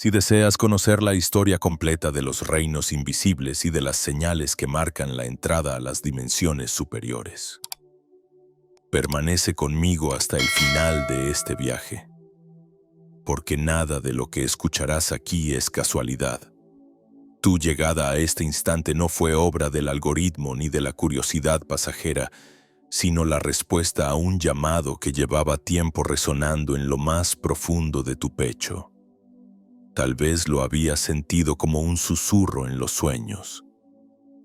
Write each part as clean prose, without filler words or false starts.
Si deseas conocer la historia completa de los reinos invisibles y de las señales que marcan la entrada a las dimensiones superiores, permanece conmigo hasta el final de este viaje, porque nada de lo que escucharás aquí es casualidad. Tu llegada a este instante no fue obra del algoritmo ni de la curiosidad pasajera, sino la respuesta a un llamado que llevaba tiempo resonando en lo más profundo de tu pecho. Tal vez lo habías sentido como un susurro en los sueños,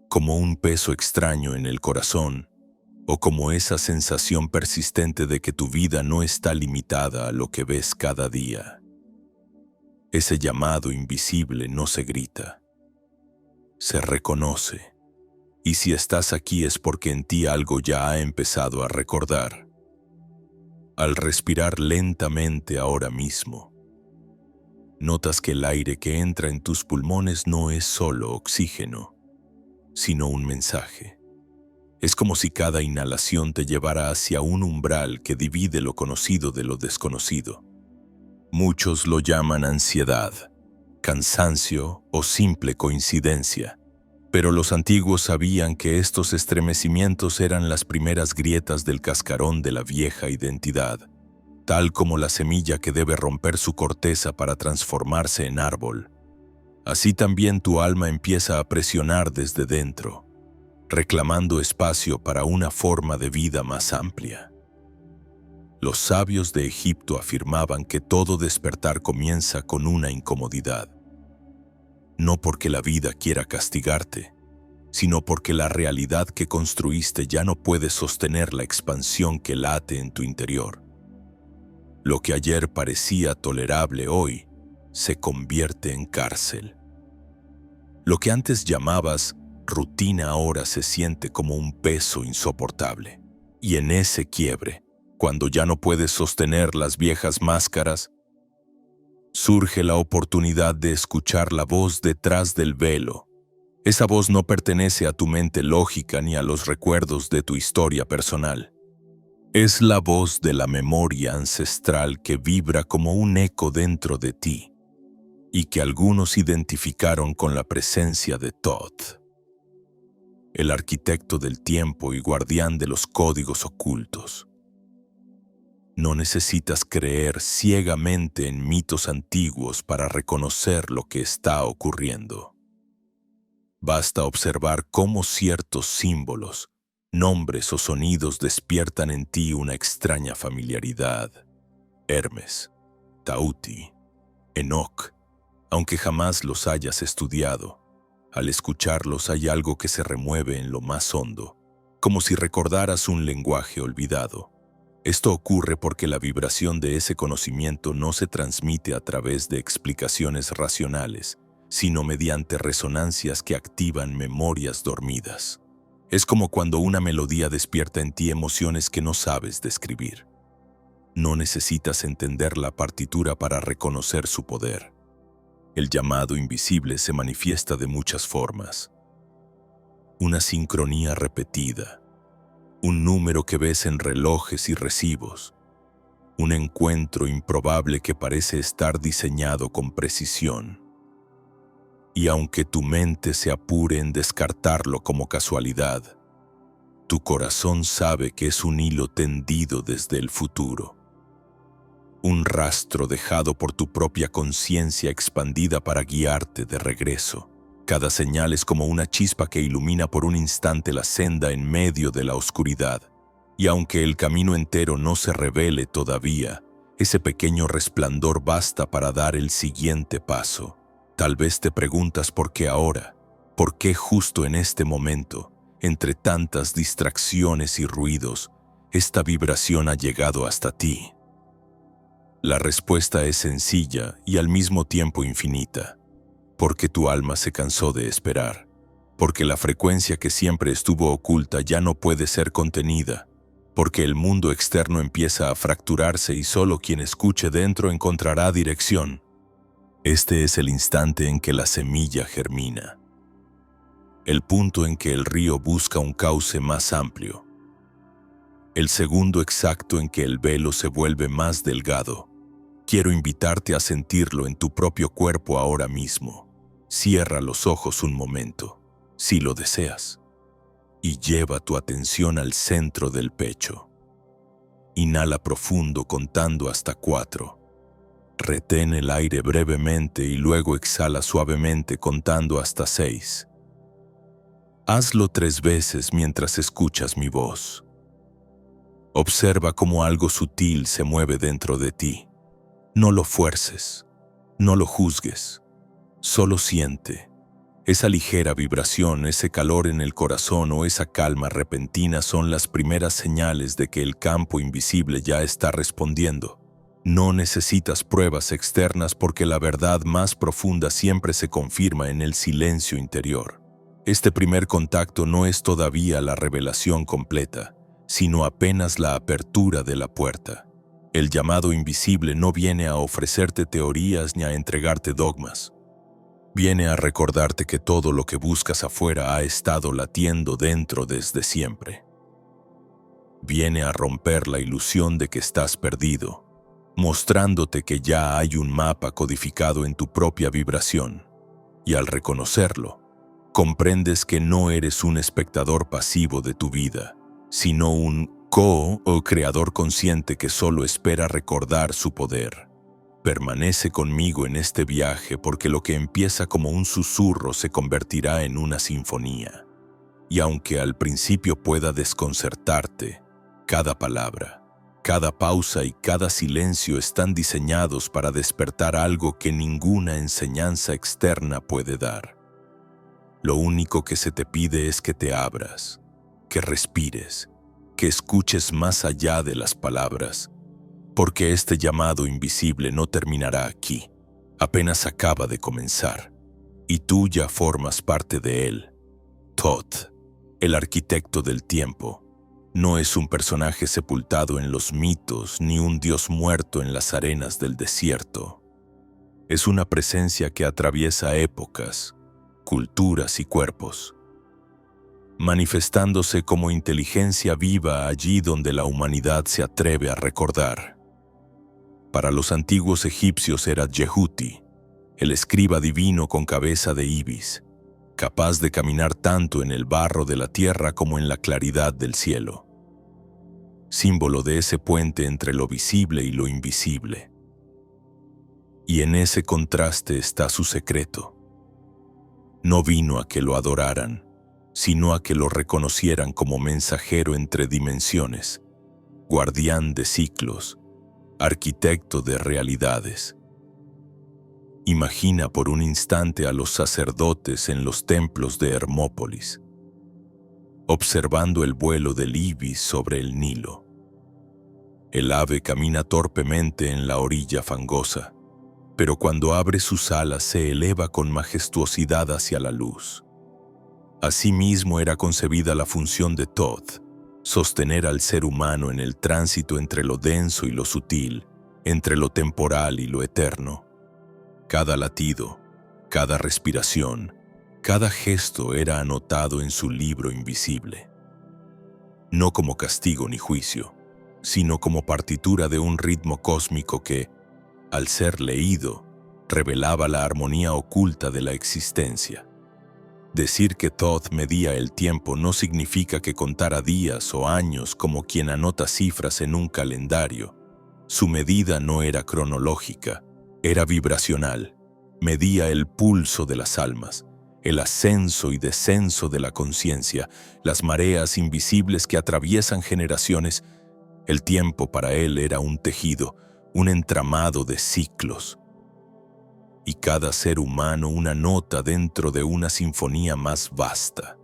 como un peso extraño en el corazón, o como esa sensación persistente de que tu vida no está limitada a lo que ves cada día. Ese llamado invisible no se grita, se reconoce, y si estás aquí es porque en ti algo ya ha empezado a recordar. Al respirar lentamente ahora mismo, notas que el aire que entra en tus pulmones no es solo oxígeno, sino un mensaje. Es como si cada inhalación te llevara hacia un umbral que divide lo conocido de lo desconocido. Muchos lo llaman ansiedad, cansancio o simple coincidencia, pero los antiguos sabían que estos estremecimientos eran las primeras grietas del cascarón de la vieja identidad, tal como la semilla que debe romper su corteza para transformarse en árbol. Así también tu alma empieza a presionar desde dentro, reclamando espacio para una forma de vida más amplia. Los sabios de Egipto afirmaban que todo despertar comienza con una incomodidad. No porque la vida quiera castigarte, sino porque la realidad que construiste ya no puede sostener la expansión que late en tu interior. Lo que ayer parecía tolerable hoy se convierte en cárcel. Lo que antes llamabas rutina ahora se siente como un peso insoportable. Y en ese quiebre, cuando ya no puedes sostener las viejas máscaras, surge la oportunidad de escuchar la voz detrás del velo. Esa voz no pertenece a tu mente lógica ni a los recuerdos de tu historia personal. Es la voz de la memoria ancestral que vibra como un eco dentro de ti y que algunos identificaron con la presencia de Thoth, el arquitecto del tiempo y guardián de los códigos ocultos. No necesitas creer ciegamente en mitos antiguos para reconocer lo que está ocurriendo. Basta observar cómo ciertos símbolos, nombres o sonidos despiertan en ti una extraña familiaridad. Hermes, Tauti, Enoch, aunque jamás los hayas estudiado, al escucharlos hay algo que se remueve en lo más hondo, como si recordaras un lenguaje olvidado. Esto ocurre porque la vibración de ese conocimiento no se transmite a través de explicaciones racionales, sino mediante resonancias que activan memorias dormidas. Es como cuando una melodía despierta en ti emociones que no sabes describir. No necesitas entender la partitura para reconocer su poder. El llamado invisible se manifiesta de muchas formas. Una sincronía repetida, un número que ves en relojes y recibos, un encuentro improbable que parece estar diseñado con precisión. Y aunque tu mente se apure en descartarlo como casualidad, tu corazón sabe que es un hilo tendido desde el futuro. Un rastro dejado por tu propia conciencia expandida para guiarte de regreso. Cada señal es como una chispa que ilumina por un instante la senda en medio de la oscuridad. Y aunque el camino entero no se revele todavía, ese pequeño resplandor basta para dar el siguiente paso. Tal vez te preguntas por qué ahora, por qué justo en este momento, entre tantas distracciones y ruidos, esta vibración ha llegado hasta ti. La respuesta es sencilla y al mismo tiempo infinita. Porque tu alma se cansó de esperar. Porque la frecuencia que siempre estuvo oculta ya no puede ser contenida. Porque el mundo externo empieza a fracturarse y solo quien escuche dentro encontrará dirección. Este es el instante en que la semilla germina. El punto en que el río busca un cauce más amplio. El segundo exacto en que el velo se vuelve más delgado. Quiero invitarte a sentirlo en tu propio cuerpo ahora mismo. Cierra los ojos un momento, si lo deseas, y lleva tu atención al centro del pecho. Inhala profundo contando hasta 4. Retén el aire brevemente y luego exhala suavemente contando hasta 6. Hazlo 3 veces mientras escuchas mi voz. Observa cómo algo sutil se mueve dentro de ti. No lo fuerces, no lo juzgues, solo siente. Esa ligera vibración, ese calor en el corazón o esa calma repentina son las primeras señales de que el campo invisible ya está respondiendo. No necesitas pruebas externas porque la verdad más profunda siempre se confirma en el silencio interior. Este primer contacto no es todavía la revelación completa, sino apenas la apertura de la puerta. El llamado invisible no viene a ofrecerte teorías ni a entregarte dogmas. Viene a recordarte que todo lo que buscas afuera ha estado latiendo dentro desde siempre. Viene a romper la ilusión de que estás perdido, mostrándote que ya hay un mapa codificado en tu propia vibración. Y al reconocerlo, comprendes que no eres un espectador pasivo de tu vida, sino un co-creador consciente que solo espera recordar su poder. Permanece conmigo en este viaje porque lo que empieza como un susurro se convertirá en una sinfonía. Y aunque al principio pueda desconcertarte, cada palabra, cada pausa y cada silencio están diseñados para despertar algo que ninguna enseñanza externa puede dar. Lo único que se te pide es que te abras, que respires, que escuches más allá de las palabras, porque este llamado invisible no terminará aquí, apenas acaba de comenzar, y tú ya formas parte de él. Thoth, el arquitecto del tiempo, no es un personaje sepultado en los mitos ni un dios muerto en las arenas del desierto. Es una presencia que atraviesa épocas, culturas y cuerpos, manifestándose como inteligencia viva allí donde la humanidad se atreve a recordar. Para los antiguos egipcios era Yehuti, el escriba divino con cabeza de ibis, capaz de caminar tanto en el barro de la tierra como en la claridad del cielo. Símbolo de ese puente entre lo visible y lo invisible. Y en ese contraste está su secreto. No vino a que lo adoraran, sino a que lo reconocieran como mensajero entre dimensiones, guardián de ciclos, arquitecto de realidades. Imagina por un instante a los sacerdotes en los templos de Hermópolis, observando el vuelo del ibis sobre el Nilo. El ave camina torpemente en la orilla fangosa, pero cuando abre sus alas se eleva con majestuosidad hacia la luz. Asimismo era concebida la función de Thoth, sostener al ser humano en el tránsito entre lo denso y lo sutil, entre lo temporal y lo eterno. Cada latido, cada respiración, cada gesto era anotado en su libro invisible. No como castigo ni juicio, sino como partitura de un ritmo cósmico que, al ser leído, revelaba la armonía oculta de la existencia. Decir que Thoth medía el tiempo no significa que contara días o años como quien anota cifras en un calendario. Su medida no era cronológica, era vibracional. Medía el pulso de las almas, el ascenso y descenso de la conciencia, las mareas invisibles que atraviesan generaciones. El tiempo para él era un tejido, un entramado de ciclos. Y cada ser humano una nota dentro de una sinfonía más vasta.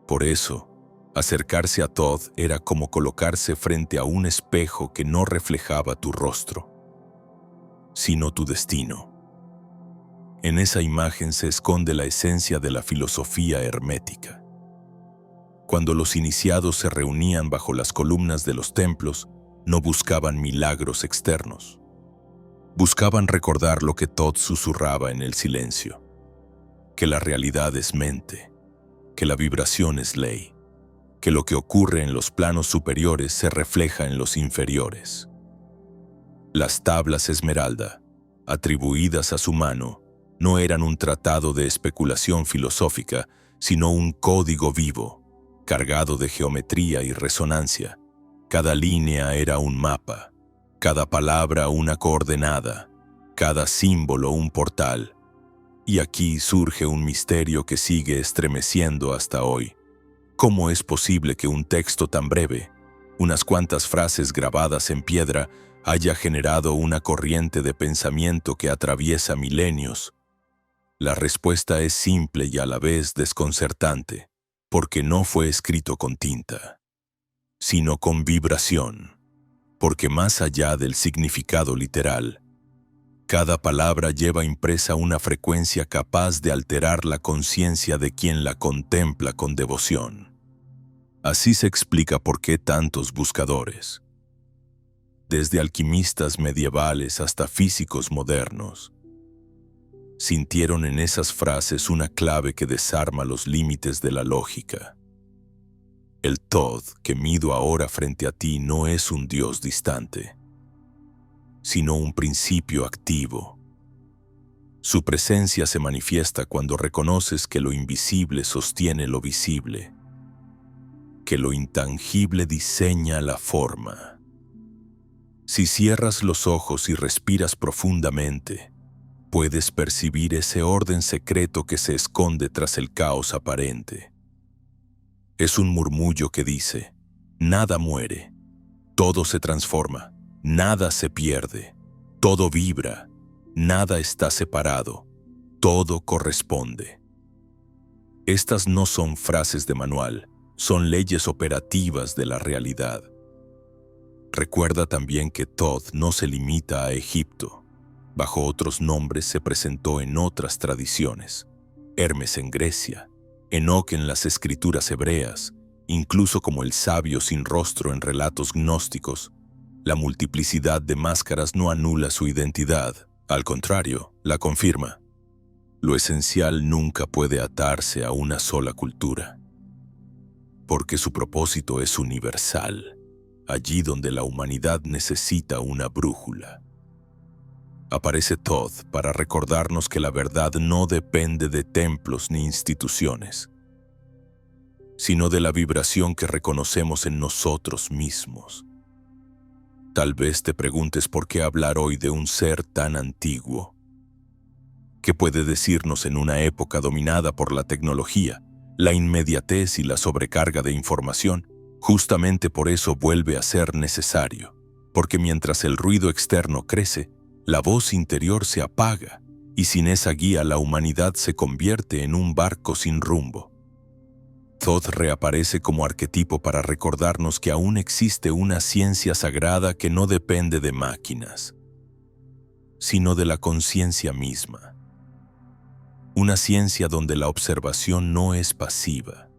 Por eso, acercarse a Thoth era como colocarse frente a un espejo que no reflejaba tu rostro, sino tu destino. En esa imagen se esconde la esencia de la filosofía hermética. Cuando los iniciados se reunían bajo las columnas de los templos, no buscaban milagros externos. Buscaban recordar lo que Thoth susurraba en el silencio, que la realidad es mente, que la vibración es ley, que lo que ocurre en los planos superiores se refleja en los inferiores. Las tablas esmeralda, atribuidas a su mano, no eran un tratado de especulación filosófica, sino un código vivo, cargado de geometría y resonancia. Cada línea era un mapa, cada palabra una coordenada, cada símbolo un portal. Y aquí surge un misterio que sigue estremeciendo hasta hoy. ¿Cómo es posible que un texto tan breve, unas cuantas frases grabadas en piedra, haya generado una corriente de pensamiento que atraviesa milenios? La respuesta es simple y a la vez desconcertante, porque no fue escrito con tinta, sino con vibración, porque más allá del significado literal, cada palabra lleva impresa una frecuencia capaz de alterar la conciencia de quien la contempla con devoción. Así se explica por qué tantos buscadores, desde alquimistas medievales hasta físicos modernos, sintieron en esas frases una clave que desarma los límites de la lógica. El Tod que mido ahora frente a ti no es un Dios distante, sino un principio activo. Su presencia se manifiesta cuando reconoces que lo invisible sostiene lo visible, que lo intangible diseña la forma. Si cierras los ojos y respiras profundamente, puedes percibir ese orden secreto que se esconde tras el caos aparente. Es un murmullo que dice: nada muere, todo se transforma, nada se pierde, todo vibra, nada está separado, todo corresponde. Estas no son frases de manual, son leyes operativas de la realidad. Recuerda también que Tod no se limita a Egipto. Bajo otros nombres se presentó en otras tradiciones. Hermes en Grecia, Enoc en las escrituras hebreas, incluso como el sabio sin rostro en relatos gnósticos. La multiplicidad de máscaras no anula su identidad, al contrario, la confirma. Lo esencial nunca puede atarse a una sola cultura, porque su propósito es universal, allí donde la humanidad necesita una brújula. Aparece Tod para recordarnos que la verdad no depende de templos ni instituciones, sino de la vibración que reconocemos en nosotros mismos. Tal vez te preguntes por qué hablar hoy de un ser tan antiguo. ¿Qué puede decirnos en una época dominada por la tecnología, la inmediatez y la sobrecarga de información? Justamente por eso vuelve a ser necesario, porque mientras el ruido externo crece, la voz interior se apaga, y sin esa guía la humanidad se convierte en un barco sin rumbo. Tod reaparece como arquetipo para recordarnos que aún existe una ciencia sagrada que no depende de máquinas, sino de la conciencia misma. Una ciencia donde la observación no es pasiva,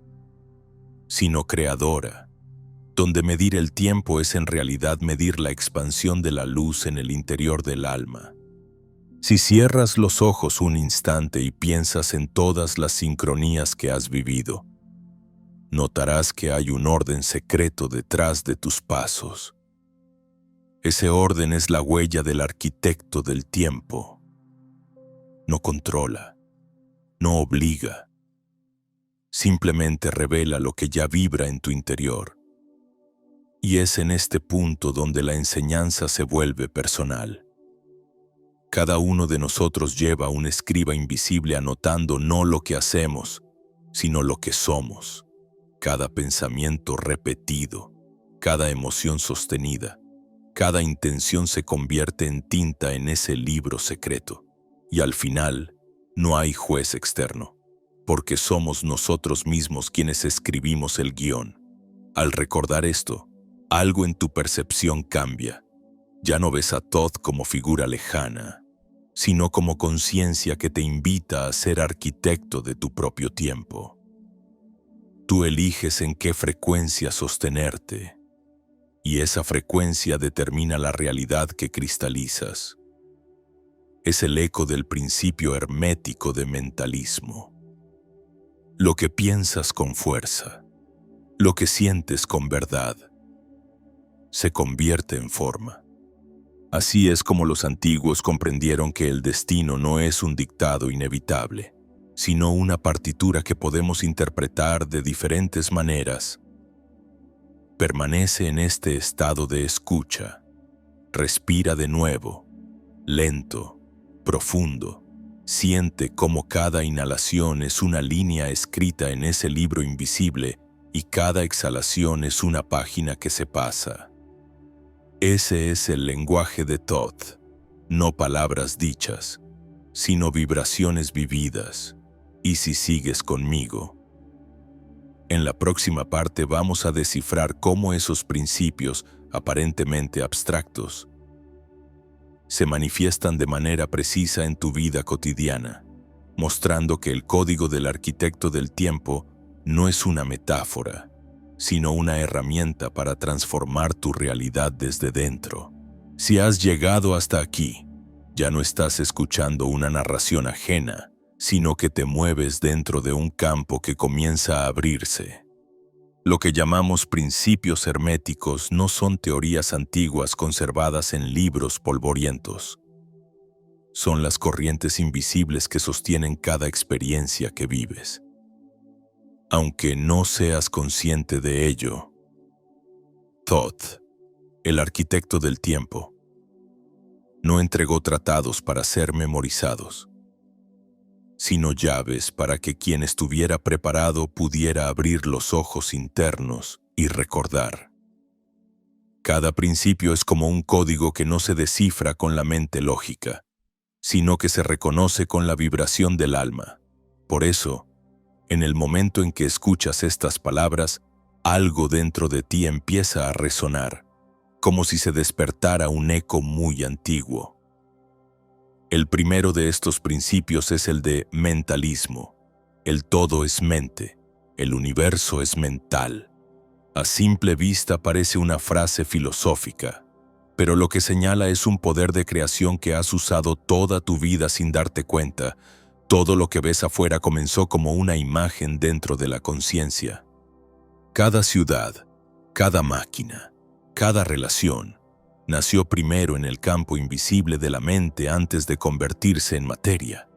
sino creadora, donde medir el tiempo es en realidad medir la expansión de la luz en el interior del alma. Si cierras los ojos un instante y piensas en todas las sincronías que has vivido, notarás que hay un orden secreto detrás de tus pasos. Ese orden es la huella del arquitecto del tiempo. No controla, no obliga, simplemente revela lo que ya vibra en tu interior. Y es en este punto donde la enseñanza se vuelve personal. Cada uno de nosotros lleva un escriba invisible anotando no lo que hacemos, sino lo que somos. Cada pensamiento repetido, cada emoción sostenida, cada intención se convierte en tinta en ese libro secreto. Y al final, no hay juez externo, porque somos nosotros mismos quienes escribimos el guión. Al recordar esto, algo en tu percepción cambia. Ya no ves a Tod como figura lejana, sino como conciencia que te invita a ser arquitecto de tu propio tiempo. Tú eliges en qué frecuencia sostenerte, y esa frecuencia determina la realidad que cristalizas. Es el eco del principio hermético de mentalismo. Lo que piensas con fuerza, lo que sientes con verdad, se convierte en forma. Así es como los antiguos comprendieron que el destino no es un dictado inevitable, sino una partitura que podemos interpretar de diferentes maneras. Permanece en este estado de escucha. Respira de nuevo, lento, profundo. Siente cómo cada inhalación es una línea escrita en ese libro invisible y cada exhalación es una página que se pasa. Ese es el lenguaje de Thoth, no palabras dichas, sino vibraciones vividas. Y si sigues conmigo, en la próxima parte vamos a descifrar cómo esos principios, aparentemente abstractos, se manifiestan de manera precisa en tu vida cotidiana, mostrando que el código del arquitecto del tiempo no es una metáfora, sino una herramienta para transformar tu realidad desde dentro. Si has llegado hasta aquí, ya no estás escuchando una narración ajena, sino que te mueves dentro de un campo que comienza a abrirse. Lo que llamamos principios herméticos no son teorías antiguas conservadas en libros polvorientos. Son las corrientes invisibles que sostienen cada experiencia que vives. Aunque no seas consciente de ello, Thoth, el arquitecto del tiempo, no entregó tratados para ser memorizados, sino llaves para que quien estuviera preparado pudiera abrir los ojos internos y recordar. Cada principio es como un código que no se descifra con la mente lógica, sino que se reconoce con la vibración del alma. Por eso, en el momento en que escuchas estas palabras, algo dentro de ti empieza a resonar, como si se despertara un eco muy antiguo. El primero de estos principios es el de mentalismo. El todo es mente, el universo es mental. A simple vista parece una frase filosófica, pero lo que señala es un poder de creación que has usado toda tu vida sin darte cuenta. Todo lo que ves afuera comenzó como una imagen dentro de la conciencia. Cada ciudad, cada máquina, cada relación, nació primero en el campo invisible de la mente antes de convertirse en materia.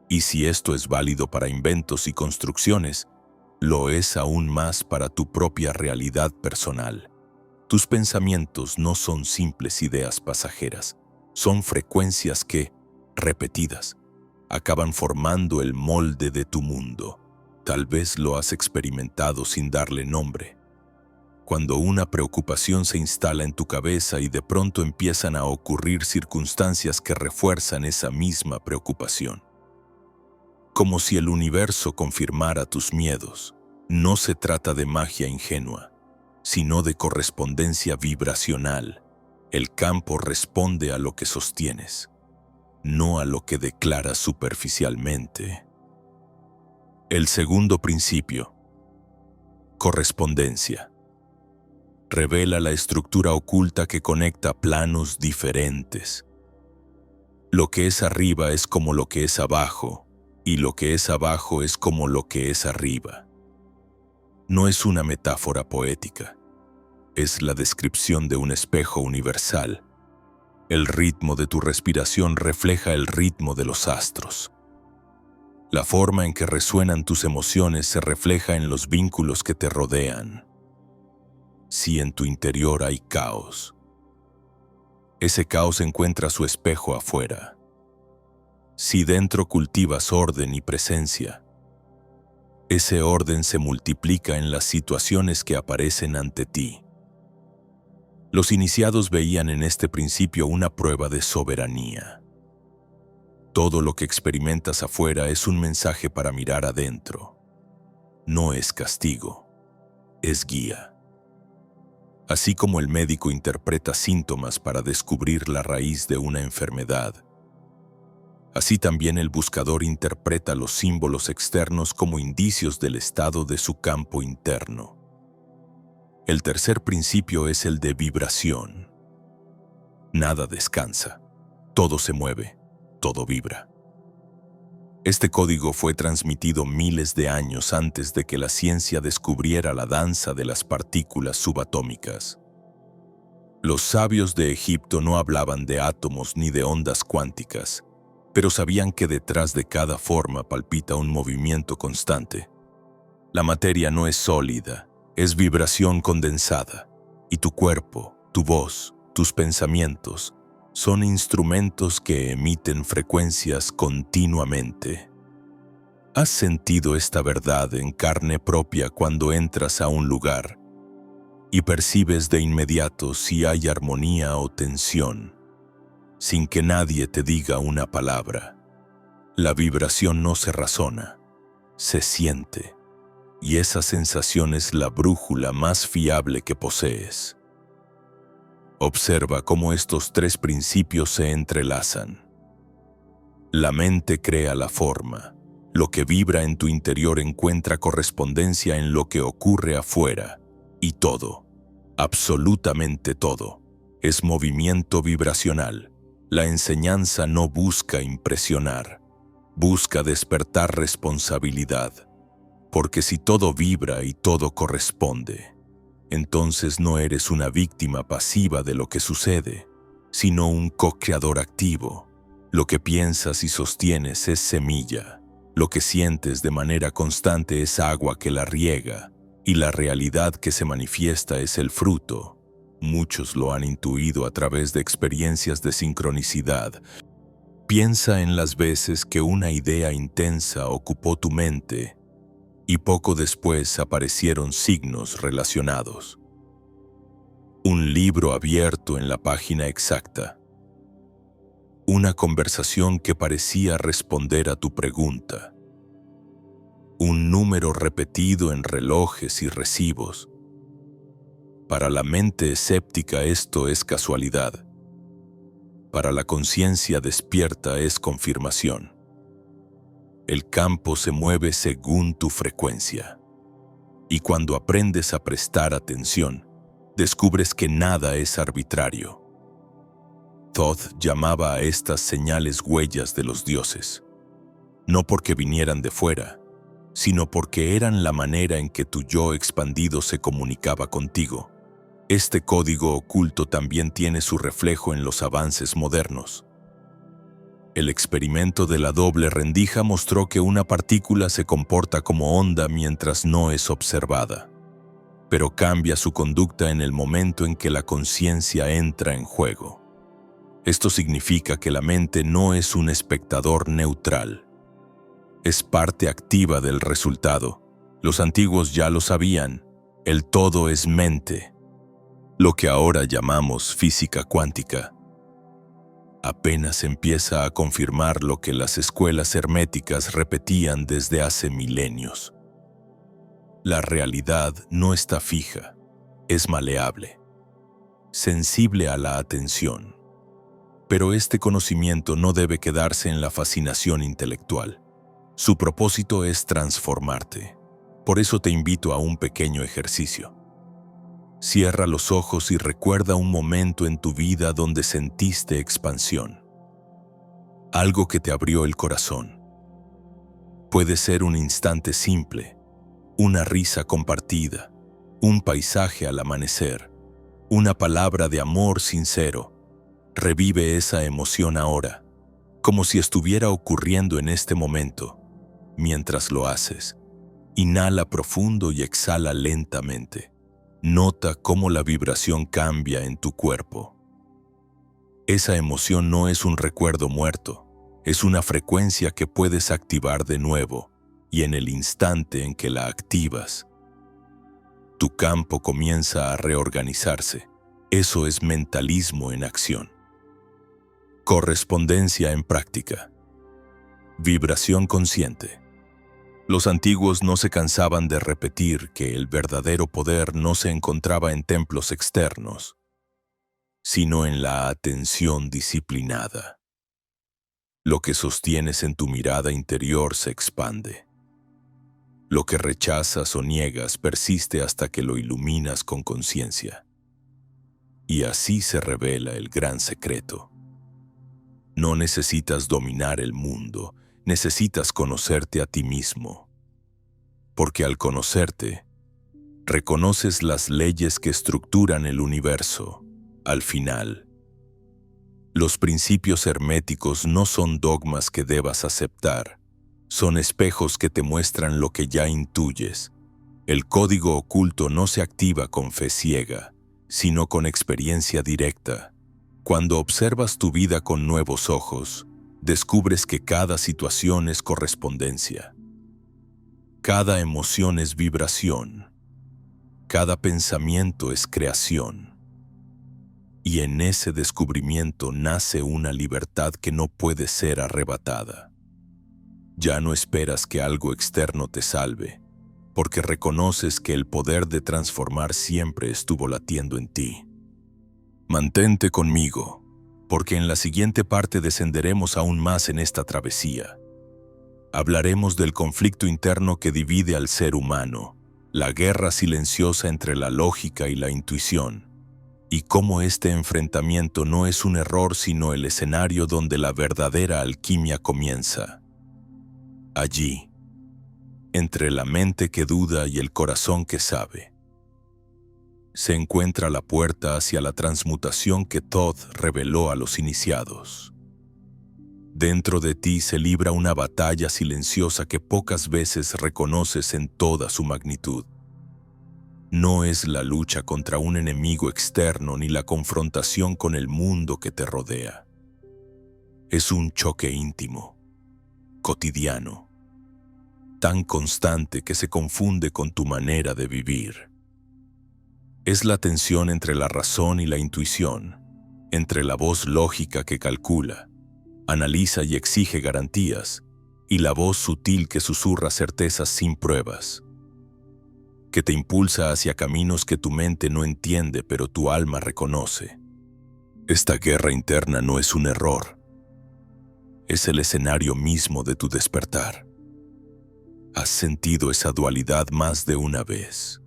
Y si esto es válido para inventos y construcciones, lo es aún más para tu propia realidad personal. Tus pensamientos no son simples ideas pasajeras, son frecuencias que, repetidas, acaban formando el molde de tu mundo. Tal vez lo has experimentado sin darle nombre. Cuando una preocupación se instala en tu cabeza y de pronto empiezan a ocurrir circunstancias que refuerzan esa misma preocupación. Como si el universo confirmara tus miedos. No se trata de magia ingenua, sino de correspondencia vibracional. El campo responde a lo que sostienes, no a lo que declaras superficialmente. El segundo principio, correspondencia, revela la estructura oculta que conecta planos diferentes. Lo que es arriba es como lo que es abajo, y lo que es abajo es como lo que es arriba. No es una metáfora poética, es la descripción de un espejo universal. El ritmo de tu respiración refleja el ritmo de los astros. La forma en que resuenan tus emociones se refleja en los vínculos que te rodean. Si en tu interior hay caos, ese caos encuentra su espejo afuera. Si dentro cultivas orden y presencia, ese orden se multiplica en las situaciones que aparecen ante ti. Los iniciados veían en este principio una prueba de soberanía. Todo lo que experimentas afuera es un mensaje para mirar adentro. No es castigo, es guía. Así como el médico interpreta síntomas para descubrir la raíz de una enfermedad, así también el buscador interpreta los símbolos externos como indicios del estado de su campo interno. El tercer principio es el de vibración. Nada descansa, todo se mueve, todo vibra. Este código fue transmitido miles de años antes de que la ciencia descubriera la danza de las partículas subatómicas. Los sabios de Egipto no hablaban de átomos ni de ondas cuánticas, pero sabían que detrás de cada forma palpita un movimiento constante. La materia no es sólida, es vibración condensada, y tu cuerpo, tu voz, tus pensamientos son instrumentos que emiten frecuencias continuamente. ¿Has sentido esta verdad en carne propia cuando entras a un lugar y percibes de inmediato si hay armonía o tensión, sin que nadie te diga una palabra? La vibración no se razona, se siente, y esa sensación es la brújula más fiable que posees. Observa cómo estos tres principios se entrelazan. La mente crea la forma. Lo que vibra en tu interior encuentra correspondencia en lo que ocurre afuera. Y todo, absolutamente todo, es movimiento vibracional. La enseñanza no busca impresionar, busca despertar responsabilidad. Porque si todo vibra y todo corresponde, entonces no eres una víctima pasiva de lo que sucede, sino un co-creador activo. Lo que piensas y sostienes es semilla. Lo que sientes de manera constante es agua que la riega, y la realidad que se manifiesta es el fruto. Muchos lo han intuido a través de experiencias de sincronicidad. Piensa en las veces que una idea intensa ocupó tu mente, y poco después aparecieron signos relacionados. Un libro abierto en la página exacta. Una conversación que parecía responder a tu pregunta. Un número repetido en relojes y recibos. Para la mente escéptica esto es casualidad. Para la conciencia despierta es confirmación. El campo se mueve según tu frecuencia. Y cuando aprendes a prestar atención, descubres que nada es arbitrario. Thoth llamaba a estas señales huellas de los dioses, no porque vinieran de fuera, sino porque eran la manera en que tu yo expandido se comunicaba contigo. Este código oculto también tiene su reflejo en los avances modernos. El experimento de la doble rendija mostró que una partícula se comporta como onda mientras no es observada, pero cambia su conducta en el momento en que la conciencia entra en juego. Esto significa que la mente no es un espectador neutral. Es parte activa del resultado. Los antiguos ya lo sabían. El todo es mente. Lo que ahora llamamos física cuántica apenas empieza a confirmar lo que las escuelas herméticas repetían desde hace milenios. La realidad no está fija, es maleable, sensible a la atención. Pero este conocimiento no debe quedarse en la fascinación intelectual. Su propósito es transformarte. Por eso te invito a un pequeño ejercicio. Cierra los ojos y recuerda un momento en tu vida donde sentiste expansión. Algo que te abrió el corazón. Puede ser un instante simple, una risa compartida, un paisaje al amanecer, una palabra de amor sincero. Revive esa emoción ahora, como si estuviera ocurriendo en este momento. Mientras lo haces, inhala profundo y exhala lentamente. Nota cómo la vibración cambia en tu cuerpo. Esa emoción no es un recuerdo muerto, es una frecuencia que puedes activar de nuevo, y en el instante en que la activas, tu campo comienza a reorganizarse. Eso es mentalismo en acción. Correspondencia en práctica. Vibración consciente. Los antiguos no se cansaban de repetir que el verdadero poder no se encontraba en templos externos, sino en la atención disciplinada. Lo que sostienes en tu mirada interior se expande. Lo que rechazas o niegas persiste hasta que lo iluminas con conciencia. Y así se revela el gran secreto. No necesitas dominar el mundo, necesitas conocerte a ti mismo. Porque al conocerte, reconoces las leyes que estructuran el universo. Al final, los principios herméticos no son dogmas que debas aceptar, son espejos que te muestran lo que ya intuyes. El código oculto no se activa con fe ciega, sino con experiencia directa. Cuando observas tu vida con nuevos ojos, descubres que cada situación es correspondencia. Cada emoción es vibración. Cada pensamiento es creación. Y en ese descubrimiento nace una libertad que no puede ser arrebatada. Ya no esperas que algo externo te salve, porque reconoces que el poder de transformar siempre estuvo latiendo en ti. Mantente conmigo, porque en la siguiente parte descenderemos aún más en esta travesía. Hablaremos del conflicto interno que divide al ser humano, la guerra silenciosa entre la lógica y la intuición, y cómo este enfrentamiento no es un error sino el escenario donde la verdadera alquimia comienza. Allí, entre la mente que duda y el corazón que sabe, se encuentra la puerta hacia la transmutación que Thoth reveló a los iniciados. Dentro de ti se libra una batalla silenciosa que pocas veces reconoces en toda su magnitud. No es la lucha contra un enemigo externo ni la confrontación con el mundo que te rodea. Es un choque íntimo, cotidiano, tan constante que se confunde con tu manera de vivir. Es la tensión entre la razón y la intuición, entre la voz lógica que calcula, analiza y exige garantías, y la voz sutil que susurra certezas sin pruebas, que te impulsa hacia caminos que tu mente no entiende pero tu alma reconoce. Esta guerra interna no es un error, es el escenario mismo de tu despertar. Has sentido esa dualidad más de una vez.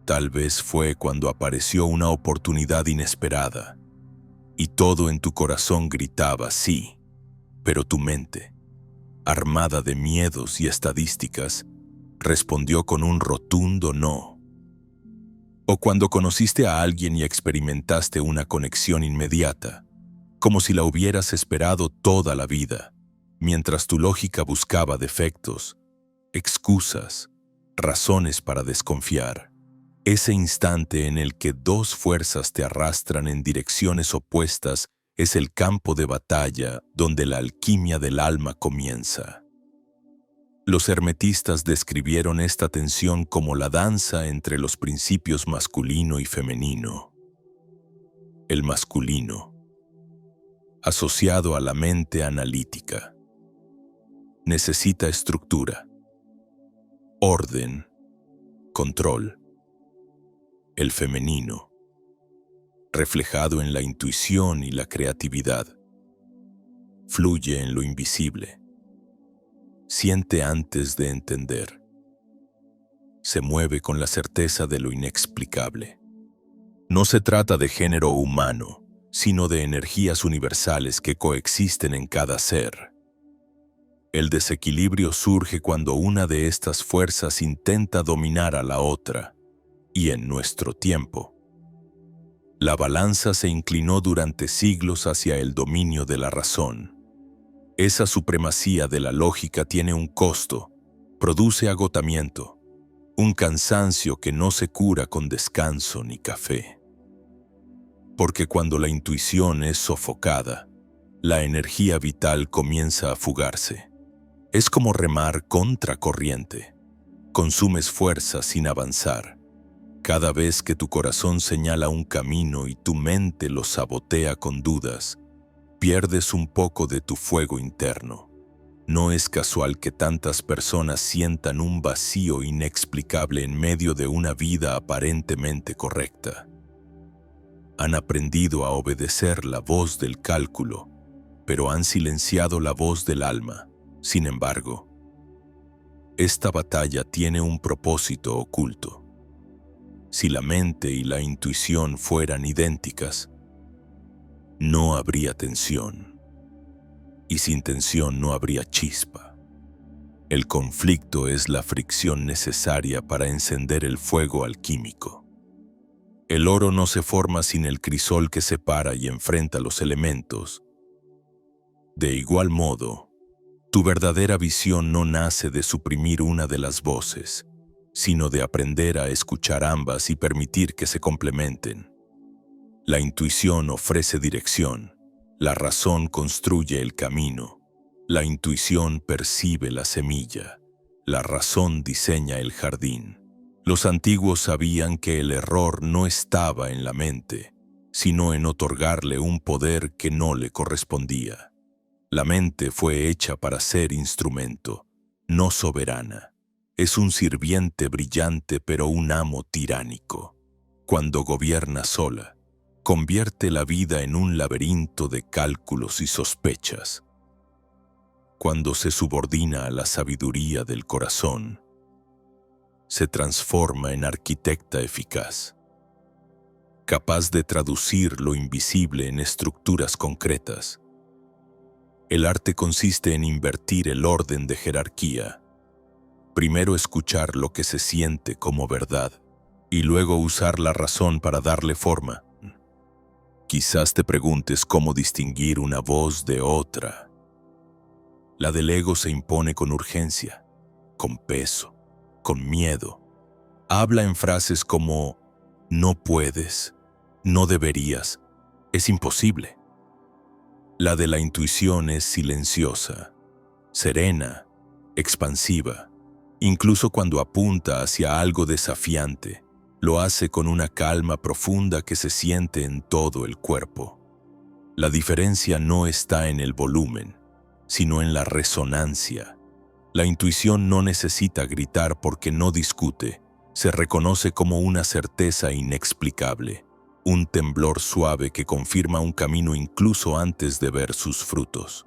Tal vez fue cuando apareció una oportunidad inesperada, y todo en tu corazón gritaba sí, pero tu mente, armada de miedos y estadísticas, respondió con un rotundo no. O cuando conociste a alguien y experimentaste una conexión inmediata, como si la hubieras esperado toda la vida, mientras tu lógica buscaba defectos, excusas, razones para desconfiar. Ese instante en el que dos fuerzas te arrastran en direcciones opuestas es el campo de batalla donde la alquimia del alma comienza. Los hermetistas describieron esta tensión como la danza entre los principios masculino y femenino. El masculino, asociado a la mente analítica, necesita estructura, orden, control. El femenino, reflejado en la intuición y la creatividad, fluye en lo invisible. Siente antes de entender. Se mueve con la certeza de lo inexplicable. No se trata de género humano, sino de energías universales que coexisten en cada ser. El desequilibrio surge cuando una de estas fuerzas intenta dominar a la otra, y en nuestro tiempo, la balanza se inclinó durante siglos hacia el dominio de la razón. Esa supremacía de la lógica tiene un costo, produce agotamiento, un cansancio que no se cura con descanso ni café. Porque cuando la intuición es sofocada, la energía vital comienza a fugarse. Es como remar contra corriente. Consumes fuerza sin avanzar. Cada vez que tu corazón señala un camino y tu mente lo sabotea con dudas, pierdes un poco de tu fuego interno. No es casual que tantas personas sientan un vacío inexplicable en medio de una vida aparentemente correcta. Han aprendido a obedecer la voz del cálculo, pero han silenciado la voz del alma. Sin embargo, esta batalla tiene un propósito oculto. Si la mente y la intuición fueran idénticas, no habría tensión, y sin tensión no habría chispa. El conflicto es la fricción necesaria para encender el fuego alquímico. El oro no se forma sin el crisol que separa y enfrenta los elementos. De igual modo, tu verdadera visión no nace de suprimir una de las voces, sino de aprender a escuchar ambas y permitir que se complementen. La intuición ofrece dirección, la razón construye el camino, la intuición percibe la semilla, la razón diseña el jardín. Los antiguos sabían que el error no estaba en la mente, sino en otorgarle un poder que no le correspondía. La mente fue hecha para ser instrumento, no soberana. Es un sirviente brillante pero un amo tiránico. Cuando gobierna sola, convierte la vida en un laberinto de cálculos y sospechas. Cuando se subordina a la sabiduría del corazón, se transforma en arquitecta eficaz, capaz de traducir lo invisible en estructuras concretas. El arte consiste en invertir el orden de jerarquía. Primero escuchar lo que se siente como verdad y luego usar la razón para darle forma. Quizás te preguntes cómo distinguir una voz de otra. La del ego se impone con urgencia, con peso, con miedo. Habla en frases como no puedes, no deberías, es imposible. La de la intuición es silenciosa, serena, expansiva. Incluso cuando apunta hacia algo desafiante, lo hace con una calma profunda que se siente en todo el cuerpo. La diferencia no está en el volumen, sino en la resonancia. La intuición no necesita gritar porque no discute, se reconoce como una certeza inexplicable, un temblor suave que confirma un camino incluso antes de ver sus frutos.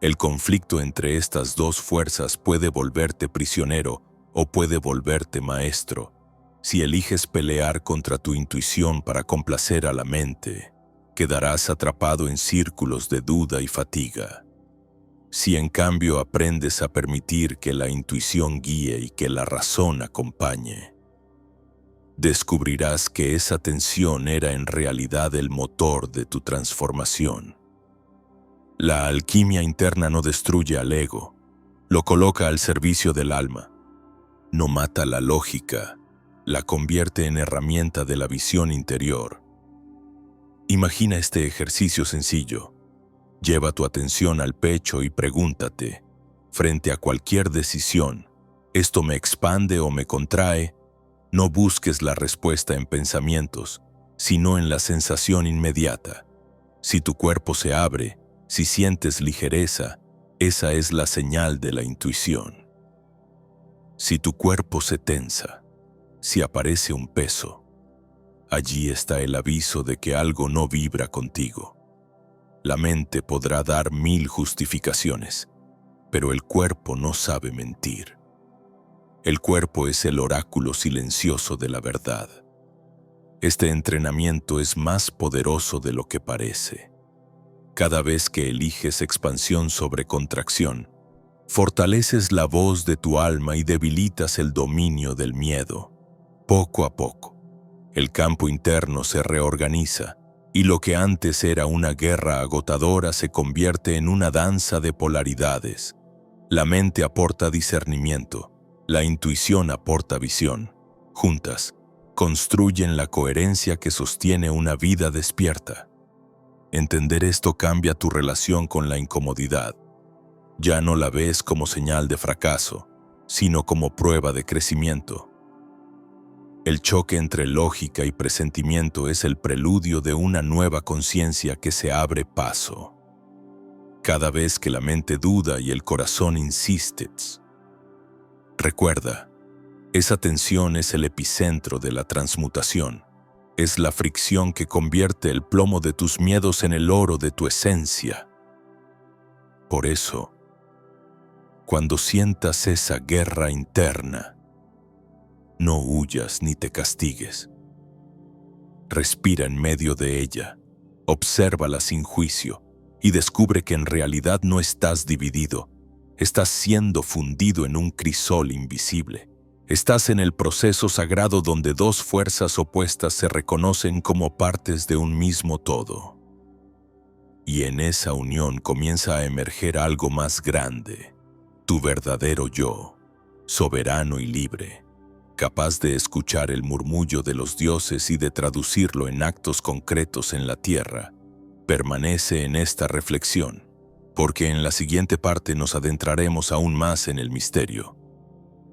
El conflicto entre estas dos fuerzas puede volverte prisionero o puede volverte maestro. Si eliges pelear contra tu intuición para complacer a la mente, quedarás atrapado en círculos de duda y fatiga. Si en cambio aprendes a permitir que la intuición guíe y que la razón acompañe, descubrirás que esa tensión era en realidad el motor de tu transformación. La alquimia interna no destruye al ego, lo coloca al servicio del alma. No mata la lógica, la convierte en herramienta de la visión interior. Imagina este ejercicio sencillo. Lleva tu atención al pecho y pregúntate, frente a cualquier decisión, ¿esto me expande o me contrae? No busques la respuesta en pensamientos, sino en la sensación inmediata. Si tu cuerpo se abre, si sientes ligereza, esa es la señal de la intuición. Si tu cuerpo se tensa, si aparece un peso, allí está el aviso de que algo no vibra contigo. La mente podrá dar 1000 justificaciones, pero el cuerpo no sabe mentir. El cuerpo es el oráculo silencioso de la verdad. Este entrenamiento es más poderoso de lo que parece. Cada vez que eliges expansión sobre contracción, fortaleces la voz de tu alma y debilitas el dominio del miedo. Poco a poco, el campo interno se reorganiza y lo que antes era una guerra agotadora se convierte en una danza de polaridades. La mente aporta discernimiento, la intuición aporta visión. Juntas, construyen la coherencia que sostiene una vida despierta. Entender esto cambia tu relación con la incomodidad. Ya no la ves como señal de fracaso, sino como prueba de crecimiento. El choque entre lógica y presentimiento es el preludio de una nueva conciencia que se abre paso. Cada vez que la mente duda y el corazón insiste, recuerda, esa tensión es el epicentro de la transmutación. Es la fricción que convierte el plomo de tus miedos en el oro de tu esencia. Por eso, cuando sientas esa guerra interna, no huyas ni te castigues. Respira en medio de ella, obsérvala sin juicio y descubre que en realidad no estás dividido, estás siendo fundido en un crisol invisible. Estás en el proceso sagrado donde dos fuerzas opuestas se reconocen como partes de un mismo todo. Y en esa unión comienza a emerger algo más grande, tu verdadero yo, soberano y libre, capaz de escuchar el murmullo de los dioses y de traducirlo en actos concretos en la tierra. Permanece en esta reflexión, porque en la siguiente parte nos adentraremos aún más en el misterio.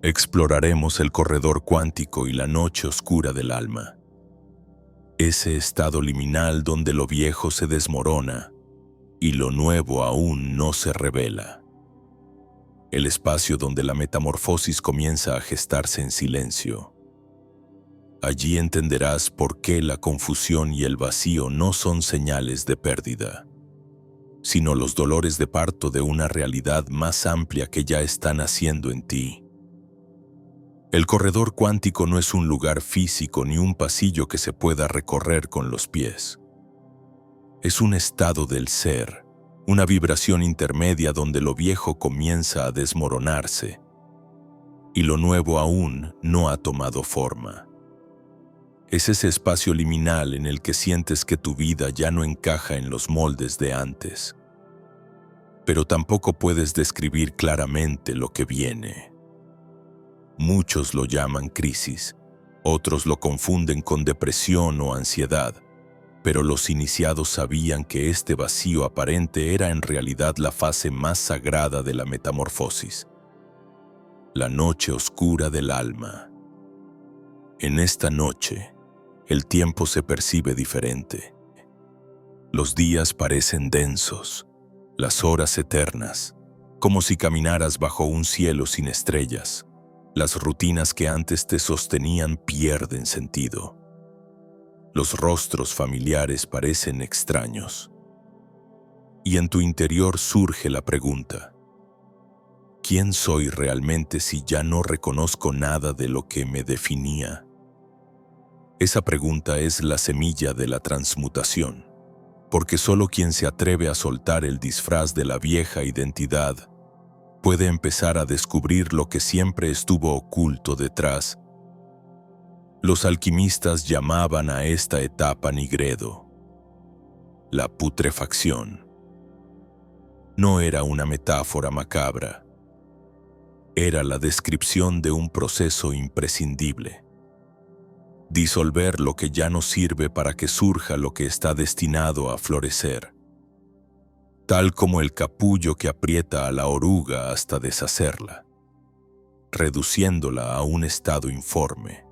Exploraremos el corredor cuántico y la noche oscura del alma. Ese estado liminal donde lo viejo se desmorona y lo nuevo aún no se revela. El espacio donde la metamorfosis comienza a gestarse en silencio. Allí entenderás por qué la confusión y el vacío no son señales de pérdida, sino los dolores de parto de una realidad más amplia que ya está naciendo en ti. El corredor cuántico no es un lugar físico ni un pasillo que se pueda recorrer con los pies. Es un estado del ser, una vibración intermedia donde lo viejo comienza a desmoronarse y lo nuevo aún no ha tomado forma. Es ese espacio liminal en el que sientes que tu vida ya no encaja en los moldes de antes, pero tampoco puedes describir claramente lo que viene. Muchos lo llaman crisis, otros lo confunden con depresión o ansiedad, pero los iniciados sabían que este vacío aparente era en realidad la fase más sagrada de la metamorfosis, la noche oscura del alma. En esta noche, el tiempo se percibe diferente. Los días parecen densos, las horas eternas, como si caminaras bajo un cielo sin estrellas. Las rutinas que antes te sostenían pierden sentido. Los rostros familiares parecen extraños. Y en tu interior surge la pregunta: ¿quién soy realmente si ya no reconozco nada de lo que me definía? Esa pregunta es la semilla de la transmutación, porque solo quien se atreve a soltar el disfraz de la vieja identidad puede empezar a descubrir lo que siempre estuvo oculto detrás. Los alquimistas llamaban a esta etapa nigredo, la putrefacción. No era una metáfora macabra, era la descripción de un proceso imprescindible. Disolver lo que ya no sirve para que surja lo que está destinado a florecer, tal como el capullo que aprieta a la oruga hasta deshacerla, reduciéndola a un estado informe.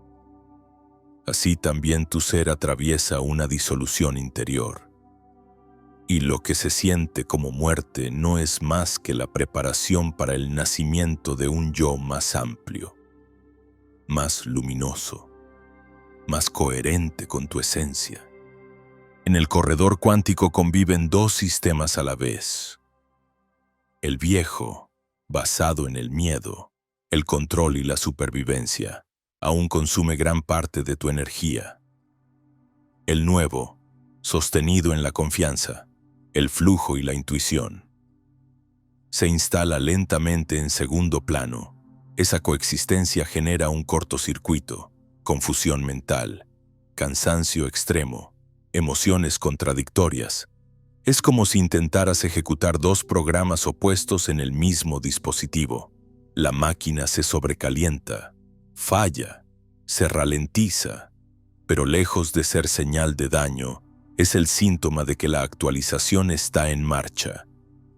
Así también tu ser atraviesa una disolución interior, y lo que se siente como muerte no es más que la preparación para el nacimiento de un yo más amplio, más luminoso, más coherente con tu esencia. En el corredor cuántico conviven dos sistemas a la vez. El viejo, basado en el miedo, el control y la supervivencia, aún consume gran parte de tu energía. El nuevo, sostenido en la confianza, el flujo y la intuición, se instala lentamente en segundo plano. Esa coexistencia genera un cortocircuito, confusión mental, cansancio extremo, emociones contradictorias. Es como si intentaras ejecutar dos programas opuestos en el mismo dispositivo. La máquina se sobrecalienta, falla, se ralentiza, pero lejos de ser señal de daño, es el síntoma de que la actualización está en marcha.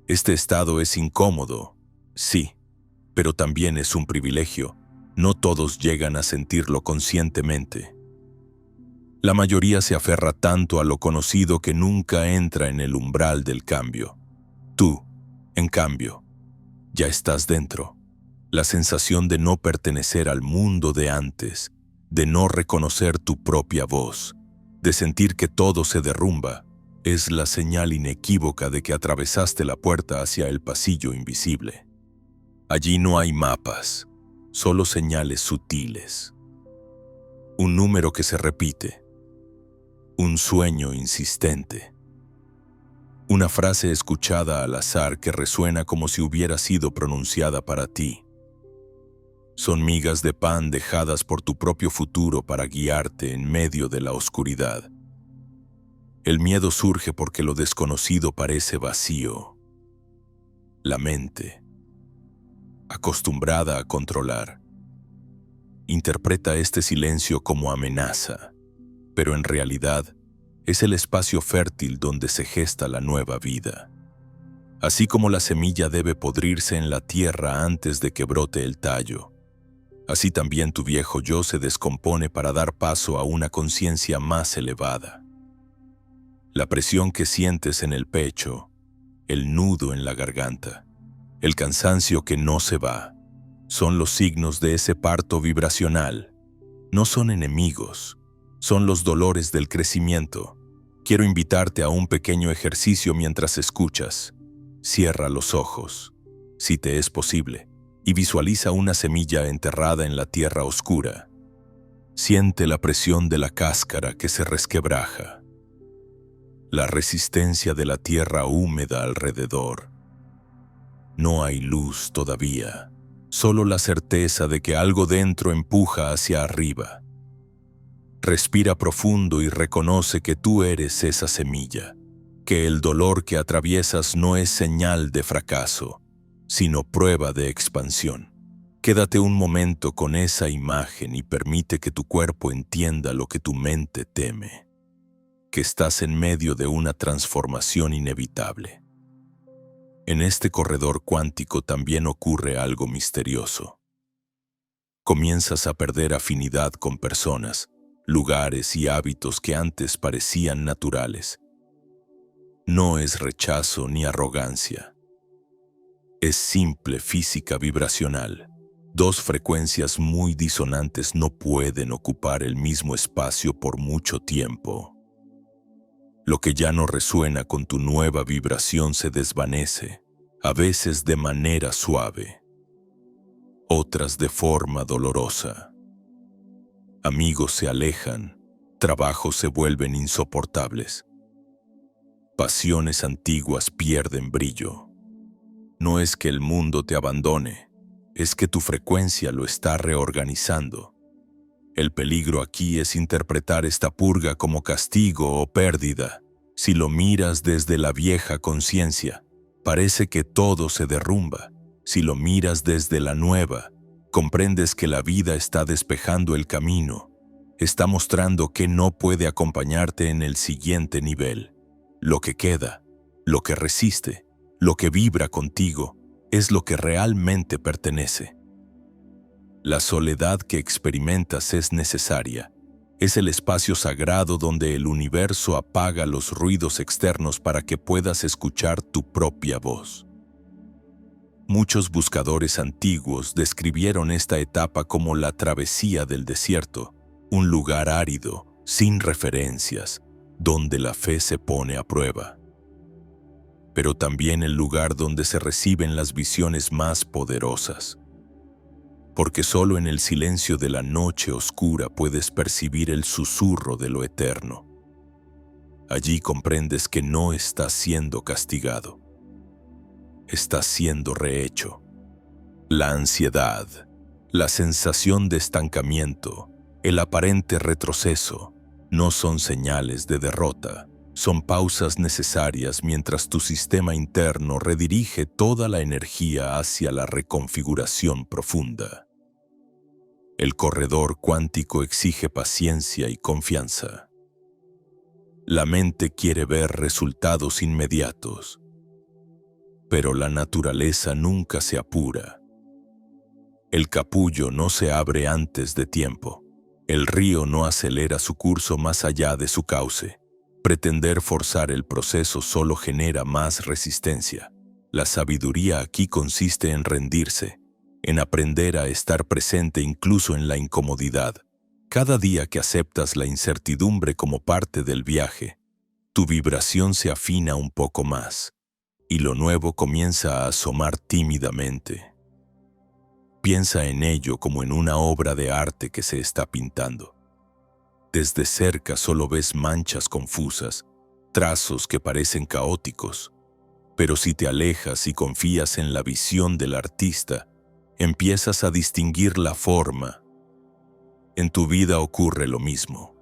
Este estado es incómodo, sí, pero también es un privilegio. No todos llegan a sentirlo conscientemente. La mayoría se aferra tanto a lo conocido que nunca entra en el umbral del cambio. Tú, en cambio, ya estás dentro. La sensación de no pertenecer al mundo de antes, de no reconocer tu propia voz, de sentir que todo se derrumba, es la señal inequívoca de que atravesaste la puerta hacia el pasillo invisible. Allí no hay mapas, solo señales sutiles. Un número que se repite, un sueño insistente, una frase escuchada al azar que resuena como si hubiera sido pronunciada para ti. Son migas de pan dejadas por tu propio futuro para guiarte en medio de la oscuridad. El miedo surge porque lo desconocido parece vacío. La mente, acostumbrada a controlar, interpreta este silencio como amenaza, pero en realidad es el espacio fértil donde se gesta la nueva vida. Así como la semilla debe podrirse en la tierra antes de que brote el tallo, así también tu viejo yo se descompone para dar paso a una conciencia más elevada. La presión que sientes en el pecho, el nudo en la garganta, el cansancio que no se va, son los signos de ese parto vibracional. No son enemigos, son los dolores del crecimiento. Quiero invitarte a un pequeño ejercicio mientras escuchas. Cierra los ojos, si te es posible, y visualiza una semilla enterrada en la tierra oscura. Siente la presión de la cáscara que se resquebraja, la resistencia de la tierra húmeda alrededor. No hay luz todavía, solo la certeza de que algo dentro empuja hacia arriba. Respira profundo y reconoce que tú eres esa semilla, que el dolor que atraviesas no es señal de fracaso, sino prueba de expansión. Quédate un momento con esa imagen y permite que tu cuerpo entienda lo que tu mente teme, que estás en medio de una transformación inevitable. En este corredor cuántico también ocurre algo misterioso. Comienzas a perder afinidad con personas, lugares y hábitos que antes parecían naturales. No es rechazo ni arrogancia. Es simple física vibracional. Dos frecuencias muy disonantes no pueden ocupar el mismo espacio por mucho tiempo. Lo que ya no resuena con tu nueva vibración se desvanece, a veces de manera suave, otras de forma dolorosa. Amigos se alejan, trabajos se vuelven insoportables. Pasiones antiguas pierden brillo. No es que el mundo te abandone, es que tu frecuencia lo está reorganizando. El peligro aquí es interpretar esta purga como castigo o pérdida. Si lo miras desde la vieja conciencia, parece que todo se derrumba. Si lo miras desde la nueva, comprendes que la vida está despejando el camino, está mostrando que no puede acompañarte en el siguiente nivel. Lo que queda, lo que resiste, lo que vibra contigo, es lo que realmente pertenece. La soledad que experimentas es necesaria. Es el espacio sagrado donde el universo apaga los ruidos externos para que puedas escuchar tu propia voz. Muchos buscadores antiguos describieron esta etapa como la travesía del desierto, un lugar árido, sin referencias, donde la fe se pone a prueba. Pero también el lugar donde se reciben las visiones más poderosas. Porque solo en el silencio de la noche oscura puedes percibir el susurro de lo eterno. Allí comprendes que no estás siendo castigado. Estás siendo rehecho. La ansiedad, la sensación de estancamiento, el aparente retroceso, no son señales de derrota, son pausas necesarias mientras tu sistema interno redirige toda la energía hacia la reconfiguración profunda. El corredor cuántico exige paciencia y confianza. La mente quiere ver resultados inmediatos, pero la naturaleza nunca se apura. El capullo no se abre antes de tiempo. El río no acelera su curso más allá de su cauce. Pretender forzar el proceso solo genera más resistencia. La sabiduría aquí consiste en rendirse, en aprender a estar presente incluso en la incomodidad. Cada día que aceptas la incertidumbre como parte del viaje, tu vibración se afina un poco más, y lo nuevo comienza a asomar tímidamente. Piensa en ello como en una obra de arte que se está pintando. Desde cerca solo ves manchas confusas, trazos que parecen caóticos, pero si te alejas y confías en la visión del artista, empiezas a distinguir la forma. En tu vida ocurre lo mismo.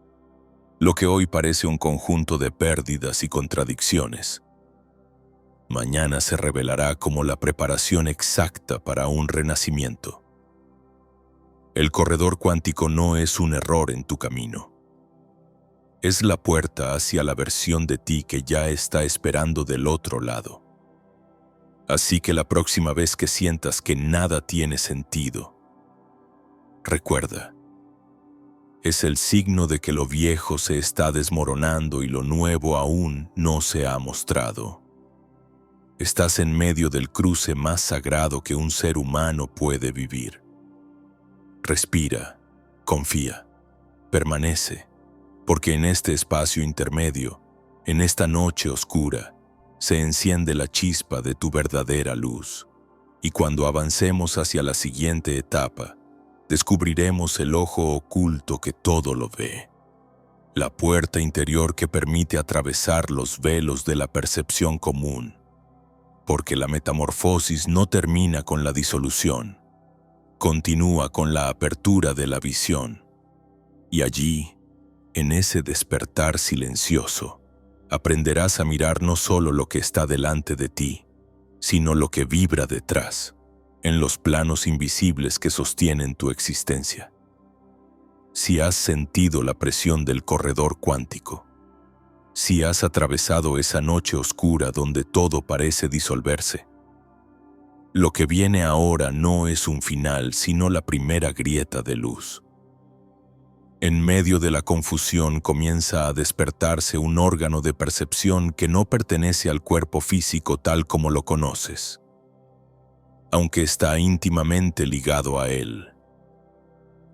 Lo que hoy parece un conjunto de pérdidas y contradicciones, mañana se revelará como la preparación exacta para un renacimiento. El corredor cuántico no es un error en tu camino. Es la puerta hacia la versión de ti que ya está esperando del otro lado. Así que la próxima vez que sientas que nada tiene sentido, recuerda, es el signo de que lo viejo se está desmoronando y lo nuevo aún no se ha mostrado. Estás en medio del cruce más sagrado que un ser humano puede vivir. Respira, confía, permanece, porque en este espacio intermedio, en esta noche oscura, se enciende la chispa de tu verdadera luz. Y cuando avancemos hacia la siguiente etapa, descubriremos el ojo oculto que todo lo ve. La puerta interior que permite atravesar los velos de la percepción común. Porque la metamorfosis no termina con la disolución, continúa con la apertura de la visión. Y allí, en ese despertar silencioso, aprenderás a mirar no solo lo que está delante de ti, sino lo que vibra detrás, en los planos invisibles que sostienen tu existencia. Si has sentido la presión del corredor cuántico, si has atravesado esa noche oscura donde todo parece disolverse, lo que viene ahora no es un final, sino la primera grieta de luz. En medio de la confusión comienza a despertarse un órgano de percepción que no pertenece al cuerpo físico tal como lo conoces, aunque está íntimamente ligado a él.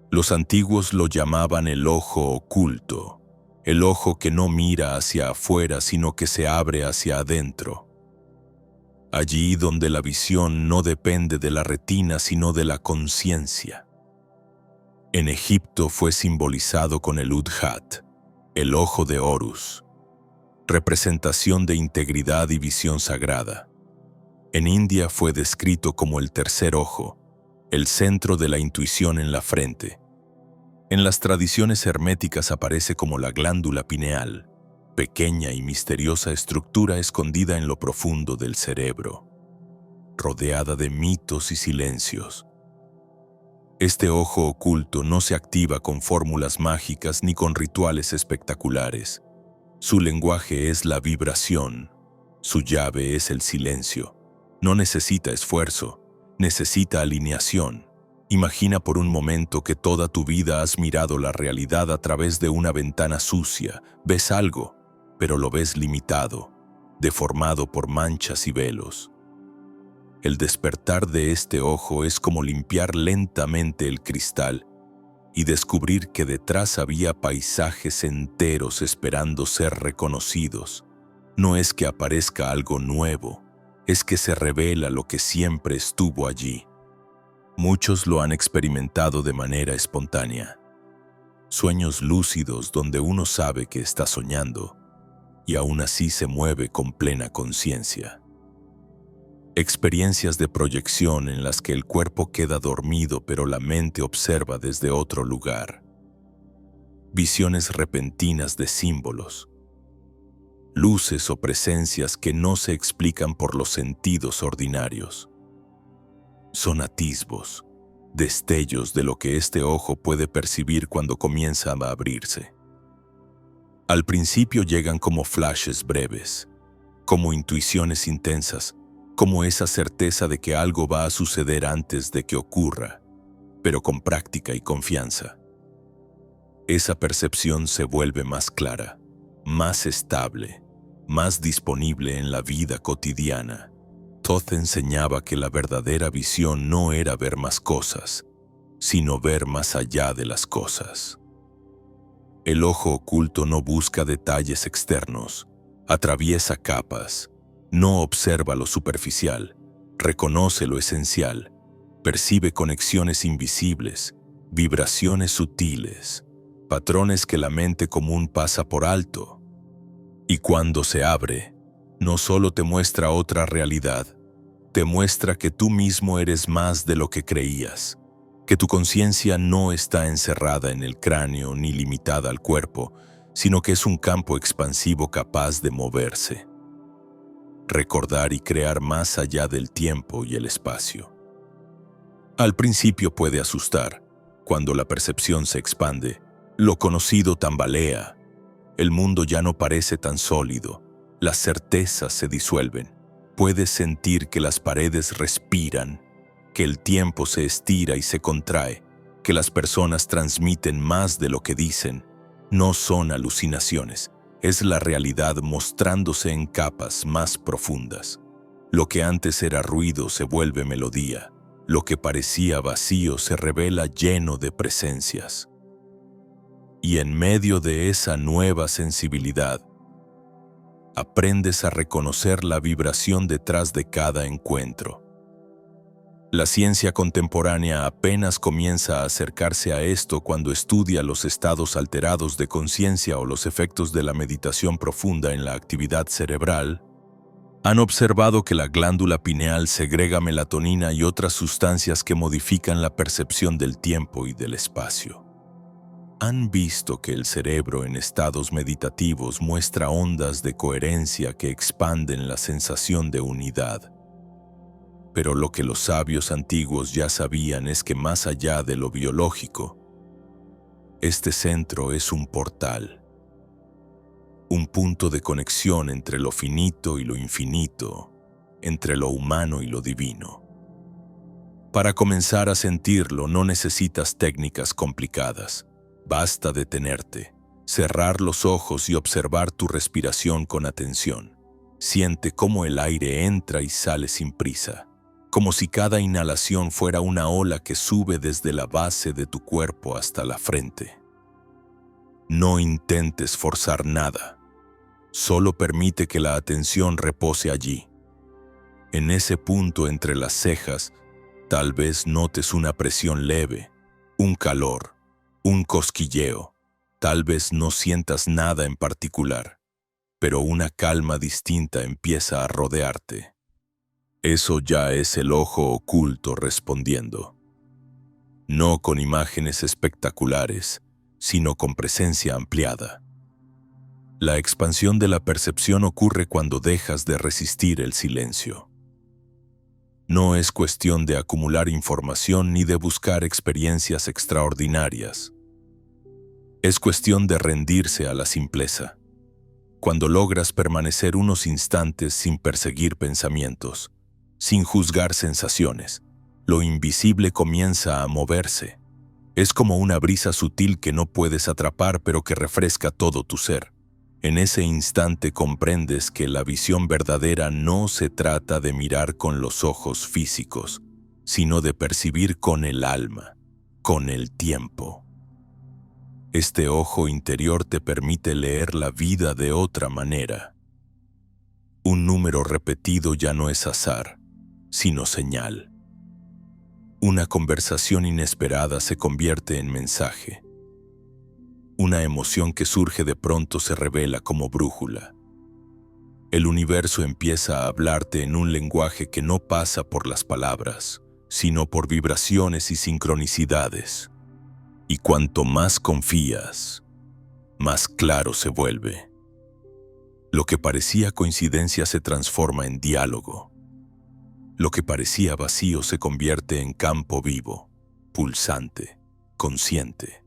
Los antiguos lo llamaban el ojo oculto, el ojo que no mira hacia afuera sino que se abre hacia adentro. Allí donde la visión no depende de la retina sino de la conciencia. En Egipto fue simbolizado con el Udhat, el ojo de Horus, representación de integridad y visión sagrada. En India fue descrito como el tercer ojo, el centro de la intuición en la frente. En las tradiciones herméticas aparece como la glándula pineal, pequeña y misteriosa estructura escondida en lo profundo del cerebro, rodeada de mitos y silencios. Este ojo oculto no se activa con fórmulas mágicas ni con rituales espectaculares. Su lenguaje es la vibración, su llave es el silencio. No necesita esfuerzo, necesita alineación. Imagina por un momento que toda tu vida has mirado la realidad a través de una ventana sucia. Ves algo, pero lo ves limitado, deformado por manchas y velos. El despertar de este ojo es como limpiar lentamente el cristal y descubrir que detrás había paisajes enteros esperando ser reconocidos. No es que aparezca algo nuevo, es que se revela lo que siempre estuvo allí. Muchos lo han experimentado de manera espontánea. Sueños lúcidos donde uno sabe que está soñando y aún así se mueve con plena conciencia. Experiencias de proyección en las que el cuerpo queda dormido pero la mente observa desde otro lugar. Visiones repentinas de símbolos. Luces o presencias que no se explican por los sentidos ordinarios. Son atisbos, destellos de lo que este ojo puede percibir cuando comienza a abrirse. Al principio llegan como flashes breves, como intuiciones intensas, como esa certeza de que algo va a suceder antes de que ocurra, pero con práctica y confianza. Esa percepción se vuelve más clara, más estable, más disponible en la vida cotidiana. Thoth enseñaba que la verdadera visión no era ver más cosas, sino ver más allá de las cosas. El ojo oculto no busca detalles externos, atraviesa capas, no observa lo superficial, reconoce lo esencial, percibe conexiones invisibles, vibraciones sutiles, patrones que la mente común pasa por alto. Y cuando se abre, no solo te muestra otra realidad, te muestra que tú mismo eres más de lo que creías, que tu conciencia no está encerrada en el cráneo ni limitada al cuerpo, sino que es un campo expansivo capaz de moverse, recordar y crear más allá del tiempo y el espacio. Al principio puede asustar. Cuando la percepción se expande, lo conocido tambalea. El mundo ya no parece tan sólido, las certezas se disuelven. Puedes sentir que las paredes respiran, que el tiempo se estira y se contrae, que las personas transmiten más de lo que dicen. No son alucinaciones, es la realidad mostrándose en capas más profundas. Lo que antes era ruido se vuelve melodía, lo que parecía vacío se revela lleno de presencias. Y en medio de esa nueva sensibilidad, aprendes a reconocer la vibración detrás de cada encuentro. La ciencia contemporánea apenas comienza a acercarse a esto cuando estudia los estados alterados de conciencia o los efectos de la meditación profunda en la actividad cerebral. Han observado que la glándula pineal segrega melatonina y otras sustancias que modifican la percepción del tiempo y del espacio. Han visto que el cerebro en estados meditativos muestra ondas de coherencia que expanden la sensación de unidad. Pero lo que los sabios antiguos ya sabían es que más allá de lo biológico, este centro es un portal, un punto de conexión entre lo finito y lo infinito, entre lo humano y lo divino. Para comenzar a sentirlo no necesitas técnicas complicadas. Basta detenerte, cerrar los ojos y observar tu respiración con atención. Siente cómo el aire entra y sale sin prisa, como si cada inhalación fuera una ola que sube desde la base de tu cuerpo hasta la frente. No intentes forzar nada. Solo permite que la atención repose allí. En ese punto entre las cejas, tal vez notes una presión leve, un calor, un cosquilleo. Tal vez no sientas nada en particular, pero una calma distinta empieza a rodearte. Eso ya es el ojo oculto respondiendo. No con imágenes espectaculares, sino con presencia ampliada. La expansión de la percepción ocurre cuando dejas de resistir el silencio. No es cuestión de acumular información ni de buscar experiencias extraordinarias. Es cuestión de rendirse a la simpleza. Cuando logras permanecer unos instantes sin perseguir pensamientos, sin juzgar sensaciones, lo invisible comienza a moverse. Es como una brisa sutil que no puedes atrapar pero que refresca todo tu ser. En ese instante comprendes que la visión verdadera no se trata de mirar con los ojos físicos, sino de percibir con el alma, con el tiempo. Este ojo interior te permite leer la vida de otra manera. Un número repetido ya no es azar, sino señal. Una conversación inesperada se convierte en mensaje. Una emoción que surge de pronto se revela como brújula. El universo empieza a hablarte en un lenguaje que no pasa por las palabras, sino por vibraciones y sincronicidades. Y cuanto más confías, más claro se vuelve. Lo que parecía coincidencia se transforma en diálogo. Lo que parecía vacío se convierte en campo vivo, pulsante, consciente.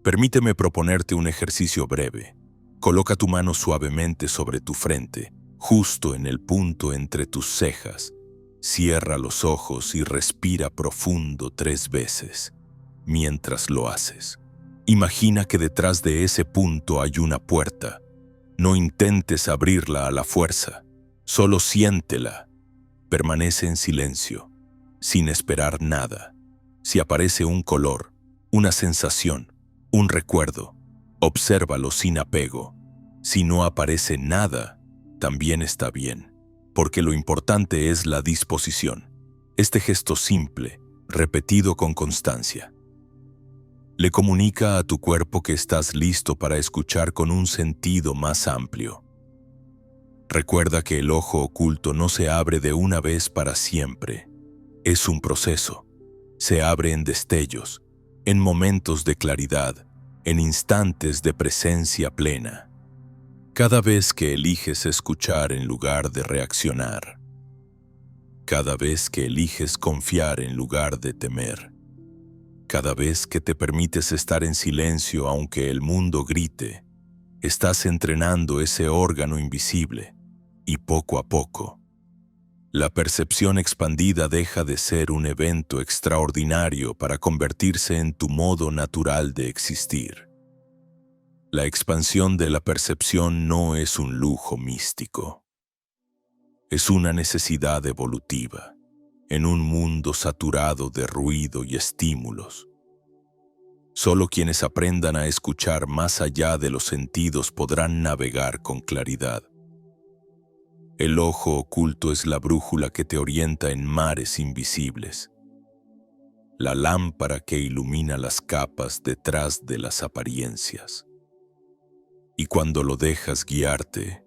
Permíteme proponerte un ejercicio breve. Coloca tu mano suavemente sobre tu frente, justo en el punto entre tus cejas. Cierra los ojos y respira profundo 3 veces. Mientras lo haces, imagina que detrás de ese punto hay una puerta. No intentes abrirla a la fuerza, solo siéntela. Permanece en silencio, sin esperar nada. Si aparece un color, una sensación, un recuerdo, obsérvalo sin apego. Si no aparece nada, también está bien, porque lo importante es la disposición. Este gesto simple, repetido con constancia, le comunica a tu cuerpo que estás listo para escuchar con un sentido más amplio. Recuerda que el ojo oculto no se abre de una vez para siempre. Es un proceso. Se abre en destellos, en momentos de claridad, en instantes de presencia plena. Cada vez que eliges escuchar en lugar de reaccionar. Cada vez que eliges confiar en lugar de temer. Cada vez que te permites estar en silencio aunque el mundo grite, estás entrenando ese órgano invisible. Y poco a poco, la percepción expandida deja de ser un evento extraordinario para convertirse en tu modo natural de existir. La expansión de la percepción no es un lujo místico. Es una necesidad evolutiva, en un mundo saturado de ruido y estímulos. Solo quienes aprendan a escuchar más allá de los sentidos podrán navegar con claridad. El ojo oculto es la brújula que te orienta en mares invisibles, la lámpara que ilumina las capas detrás de las apariencias. Y cuando lo dejas guiarte,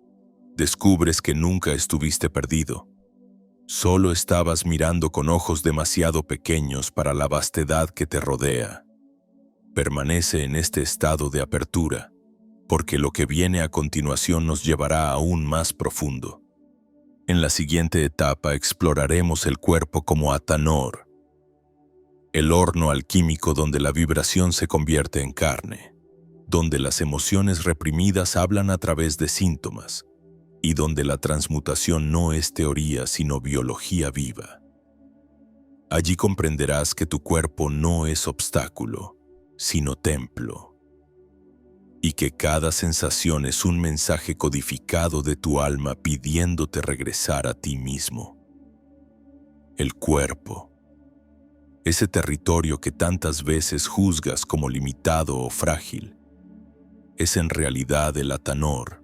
descubres que nunca estuviste perdido. Solo estabas mirando con ojos demasiado pequeños para la vastedad que te rodea. Permanece en este estado de apertura, porque lo que viene a continuación nos llevará aún más profundo. En la siguiente etapa exploraremos el cuerpo como Atanor, el horno alquímico donde la vibración se convierte en carne, donde las emociones reprimidas hablan a través de síntomas y donde la transmutación no es teoría sino biología viva. Allí comprenderás que tu cuerpo no es obstáculo, sino templo. Y que cada sensación es un mensaje codificado de tu alma pidiéndote regresar a ti mismo. El cuerpo, ese territorio que tantas veces juzgas como limitado o frágil, es en realidad el Atanor,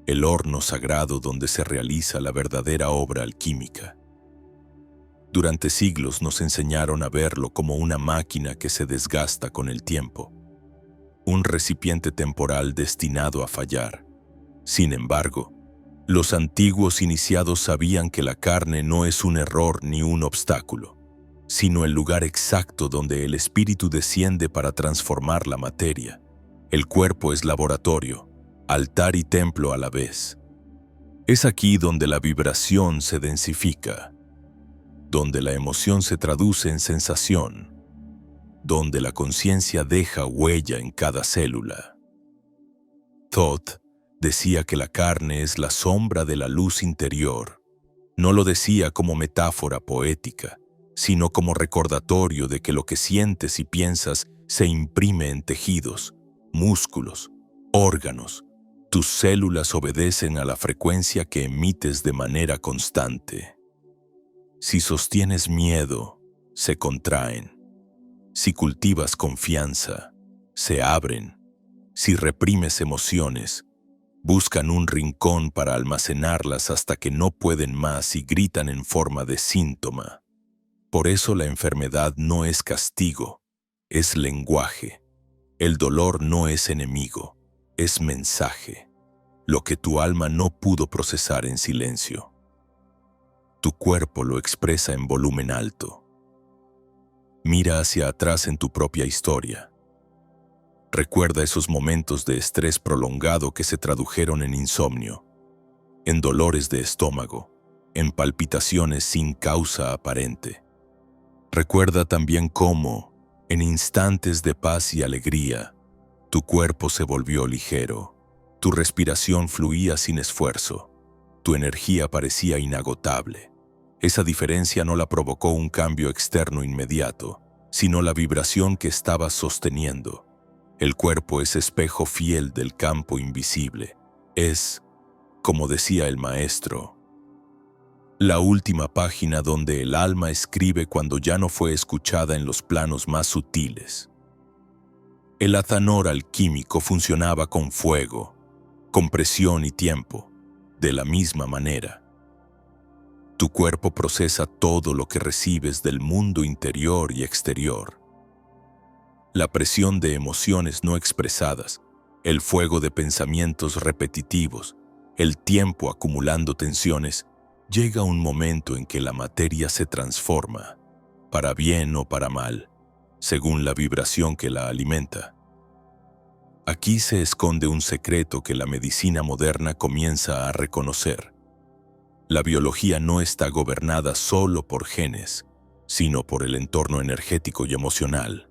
el horno sagrado donde se realiza la verdadera obra alquímica. Durante siglos nos enseñaron a verlo como una máquina que se desgasta con el tiempo, un recipiente temporal destinado a fallar. Sin embargo, los antiguos iniciados sabían que la carne no es un error ni un obstáculo, sino el lugar exacto donde el espíritu desciende para transformar la materia. El cuerpo es laboratorio, altar y templo a la vez. Es aquí donde la vibración se densifica, donde la emoción se traduce en sensación, donde la conciencia deja huella en cada célula. Thoth decía que la carne es la sombra de la luz interior. No lo decía como metáfora poética, sino como recordatorio de que lo que sientes y piensas se imprime en tejidos, músculos, órganos. Tus células obedecen a la frecuencia que emites de manera constante. Si sostienes miedo, se contraen. Si cultivas confianza, se abren. Si reprimes emociones, buscan un rincón para almacenarlas hasta que no pueden más y gritan en forma de síntoma. Por eso la enfermedad no es castigo, es lenguaje. El dolor no es enemigo, es mensaje. Lo que tu alma no pudo procesar en silencio. Tu cuerpo lo expresa en volumen alto. Mira hacia atrás en tu propia historia. Recuerda esos momentos de estrés prolongado que se tradujeron en insomnio, en dolores de estómago, en palpitaciones sin causa aparente. Recuerda también cómo, en instantes de paz y alegría, tu cuerpo se volvió ligero, tu respiración fluía sin esfuerzo, tu energía parecía inagotable. Esa diferencia no la provocó un cambio externo inmediato, sino la vibración que estabas sosteniendo. El cuerpo es espejo fiel del campo invisible. Es, como decía el maestro, la última página donde el alma escribe cuando ya no fue escuchada en los planos más sutiles. El Atanor alquímico funcionaba con fuego, con presión y tiempo, de la misma manera. Tu cuerpo procesa todo lo que recibes del mundo interior y exterior. La presión de emociones no expresadas, el fuego de pensamientos repetitivos, el tiempo acumulando tensiones, llega un momento en que la materia se transforma, para bien o para mal, según la vibración que la alimenta. Aquí se esconde un secreto que la medicina moderna comienza a reconocer. La biología no está gobernada solo por genes, sino por el entorno energético y emocional.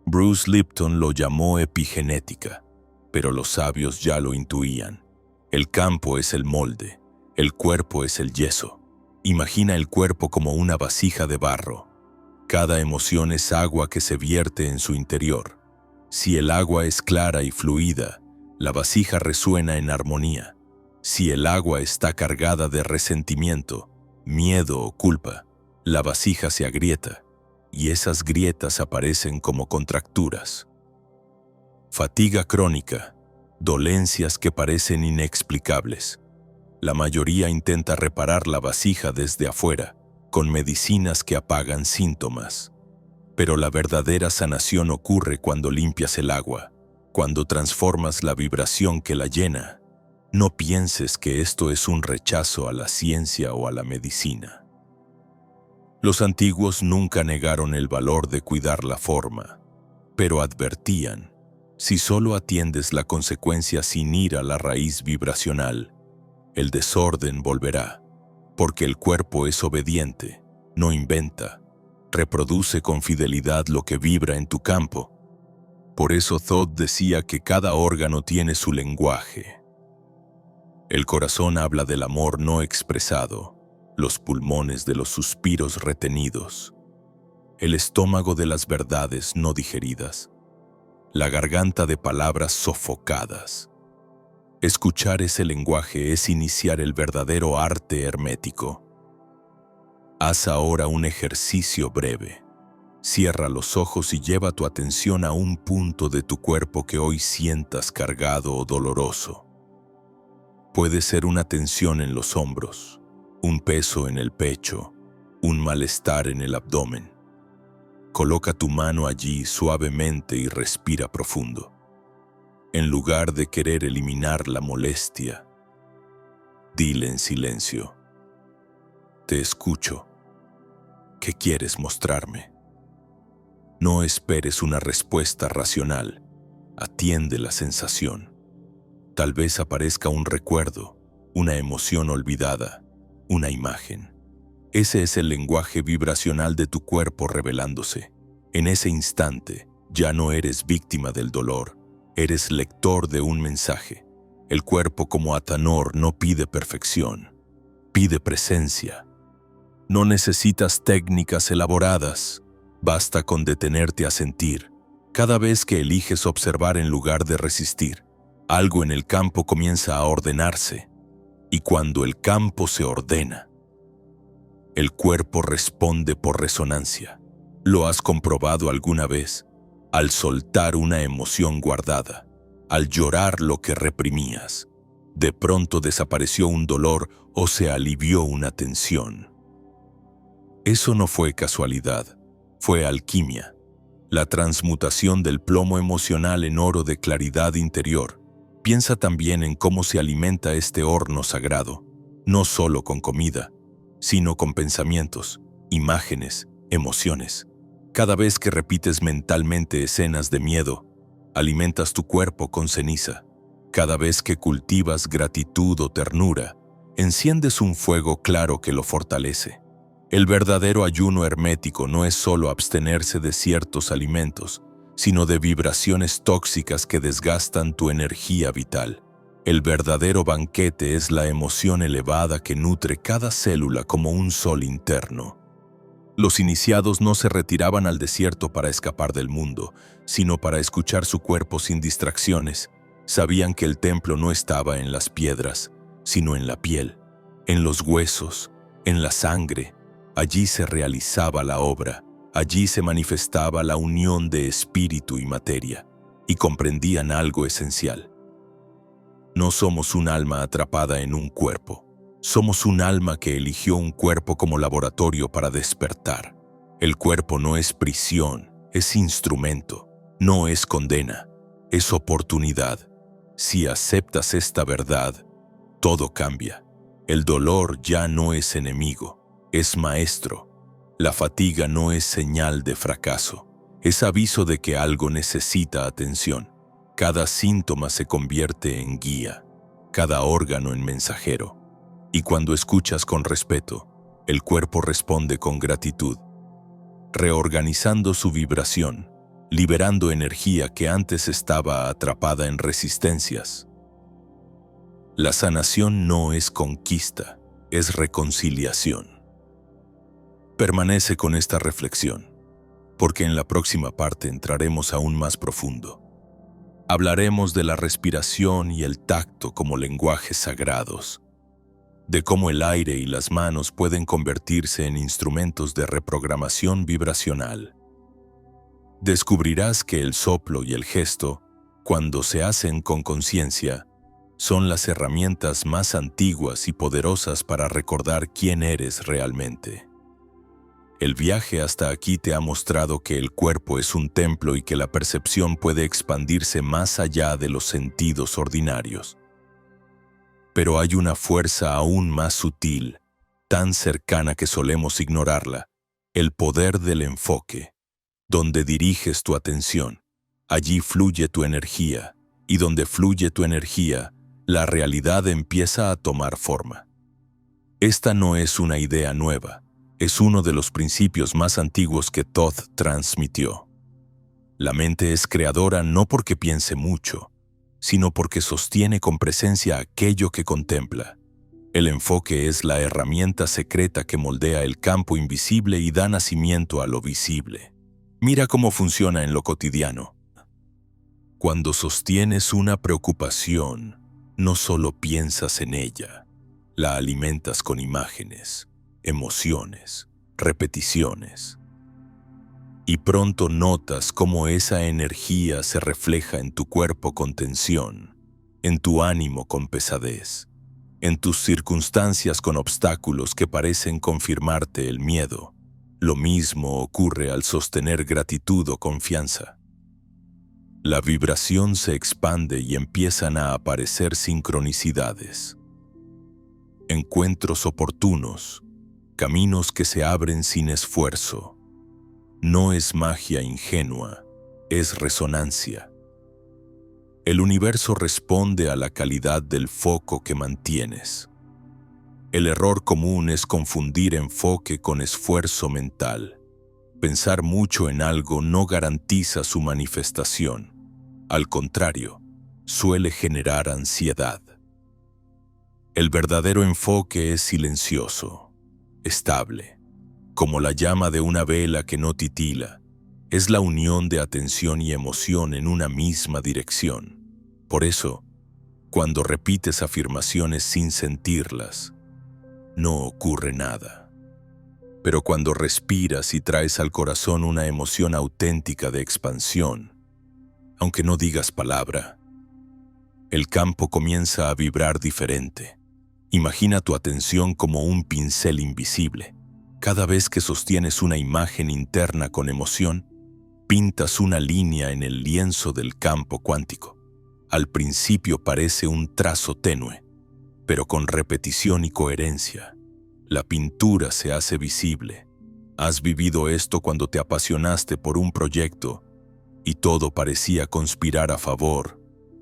Bruce Lipton lo llamó epigenética, pero los sabios ya lo intuían. El campo es el molde, el cuerpo es el yeso. Imagina el cuerpo como una vasija de barro. Cada emoción es agua que se vierte en su interior. Si el agua es clara y fluida, la vasija resuena en armonía. Si el agua está cargada de resentimiento, miedo o culpa, la vasija se agrieta, y esas grietas aparecen como contracturas. Fatiga crónica, dolencias que parecen inexplicables. La mayoría intenta reparar la vasija desde afuera, con medicinas que apagan síntomas. Pero la verdadera sanación ocurre cuando limpias el agua, cuando transformas la vibración que la llena. No pienses que esto es un rechazo a la ciencia o a la medicina. Los antiguos nunca negaron el valor de cuidar la forma, pero advertían: si solo atiendes la consecuencia sin ir a la raíz vibracional, el desorden volverá, porque el cuerpo es obediente, no inventa, reproduce con fidelidad lo que vibra en tu campo. Por eso Thoth decía que cada órgano tiene su lenguaje. El corazón habla del amor no expresado, los pulmones de los suspiros retenidos, el estómago de las verdades no digeridas, la garganta de palabras sofocadas. Escuchar ese lenguaje es iniciar el verdadero arte hermético. Haz ahora un ejercicio breve. Cierra los ojos y lleva tu atención a un punto de tu cuerpo que hoy sientas cargado o doloroso. Puede ser una tensión en los hombros, un peso en el pecho, un malestar en el abdomen. Coloca tu mano allí suavemente y respira profundo. En lugar de querer eliminar la molestia, dile en silencio: te escucho. ¿Qué quieres mostrarme? No esperes una respuesta racional. Atiende la sensación. Tal vez aparezca un recuerdo, una emoción olvidada, una imagen. Ese es el lenguaje vibracional de tu cuerpo revelándose. En ese instante, ya no eres víctima del dolor, eres lector de un mensaje. El cuerpo como Atanor no pide perfección, pide presencia. No necesitas técnicas elaboradas, basta con detenerte a sentir. Cada vez que eliges observar en lugar de resistir, algo en el campo comienza a ordenarse, y cuando el campo se ordena, el cuerpo responde por resonancia. ¿Lo has comprobado alguna vez? Al soltar una emoción guardada, al llorar lo que reprimías, de pronto desapareció un dolor o se alivió una tensión. Eso no fue casualidad, fue alquimia, la transmutación del plomo emocional en oro de claridad interior. Piensa también en cómo se alimenta este horno sagrado, no solo con comida, sino con pensamientos, imágenes, emociones. Cada vez que repites mentalmente escenas de miedo, alimentas tu cuerpo con ceniza. Cada vez que cultivas gratitud o ternura, enciendes un fuego claro que lo fortalece. El verdadero ayuno hermético no es solo abstenerse de ciertos alimentos, sino de vibraciones tóxicas que desgastan tu energía vital. El verdadero banquete es la emoción elevada que nutre cada célula como un sol interno. Los iniciados no se retiraban al desierto para escapar del mundo, sino para escuchar su cuerpo sin distracciones. Sabían que el templo no estaba en las piedras, sino en la piel, en los huesos, en la sangre. Allí se realizaba la obra, allí se manifestaba la unión de espíritu y materia, y comprendían algo esencial. No somos un alma atrapada en un cuerpo. Somos un alma que eligió un cuerpo como laboratorio para despertar. El cuerpo no es prisión, es instrumento, no es condena, es oportunidad. Si aceptas esta verdad, todo cambia. El dolor ya no es enemigo, es maestro. La fatiga no es señal de fracaso, es aviso de que algo necesita atención. Cada síntoma se convierte en guía, cada órgano en mensajero. Y cuando escuchas con respeto, el cuerpo responde con gratitud, reorganizando su vibración, liberando energía que antes estaba atrapada en resistencias. La sanación no es conquista, es reconciliación. Permanece con esta reflexión, porque en la próxima parte entraremos aún más profundo. Hablaremos de la respiración y el tacto como lenguajes sagrados, de cómo el aire y las manos pueden convertirse en instrumentos de reprogramación vibracional. Descubrirás que el soplo y el gesto, cuando se hacen con conciencia, son las herramientas más antiguas y poderosas para recordar quién eres realmente. El viaje hasta aquí te ha mostrado que el cuerpo es un templo y que la percepción puede expandirse más allá de los sentidos ordinarios. Pero hay una fuerza aún más sutil, tan cercana que solemos ignorarla, el poder del enfoque. Donde diriges tu atención, allí fluye tu energía, y donde fluye tu energía, la realidad empieza a tomar forma. Esta no es una idea nueva, es uno de los principios más antiguos que Thoth transmitió. La mente es creadora no porque piense mucho, sino porque sostiene con presencia aquello que contempla. El enfoque es la herramienta secreta que moldea el campo invisible y da nacimiento a lo visible. Mira cómo funciona en lo cotidiano. Cuando sostienes una preocupación, no solo piensas en ella, la alimentas con imágenes, emociones, repeticiones. Y pronto notas cómo esa energía se refleja en tu cuerpo con tensión, en tu ánimo con pesadez, en tus circunstancias con obstáculos que parecen confirmarte el miedo. Lo mismo ocurre al sostener gratitud o confianza. La vibración se expande y empiezan a aparecer sincronicidades, encuentros oportunos, caminos que se abren sin esfuerzo. No es magia ingenua, es resonancia. El universo responde a la calidad del foco que mantienes. El error común es confundir enfoque con esfuerzo mental. Pensar mucho en algo no garantiza su manifestación. Al contrario, suele generar ansiedad. El verdadero enfoque es silencioso, estable, como la llama de una vela que no titila. Es la unión de atención y emoción en una misma dirección. Por eso, cuando repites afirmaciones sin sentirlas, no ocurre nada. Pero cuando respiras y traes al corazón una emoción auténtica de expansión, aunque no digas palabra, el campo comienza a vibrar diferente. Imagina tu atención como un pincel invisible. Cada vez que sostienes una imagen interna con emoción, pintas una línea en el lienzo del campo cuántico. Al principio parece un trazo tenue, pero con repetición y coherencia, la pintura se hace visible. Has vivido esto cuando te apasionaste por un proyecto y todo parecía conspirar a favor.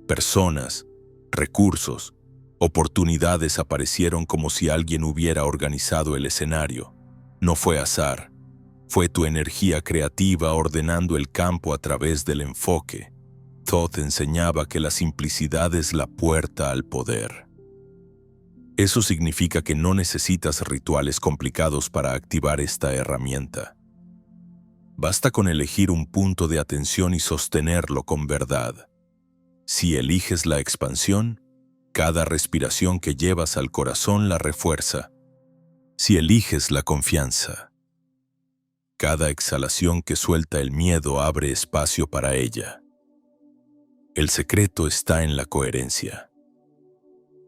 Personas, recursos, oportunidades aparecieron como si alguien hubiera organizado el escenario. No fue azar, fue tu energía creativa ordenando el campo a través del enfoque. Thoth enseñaba que la simplicidad es la puerta al poder. Eso significa que no necesitas rituales complicados para activar esta herramienta. Basta con elegir un punto de atención y sostenerlo con verdad. Si eliges la expansión, cada respiración que llevas al corazón la refuerza. Si eliges la confianza, cada exhalación que suelta el miedo abre espacio para ella. El secreto está en la coherencia.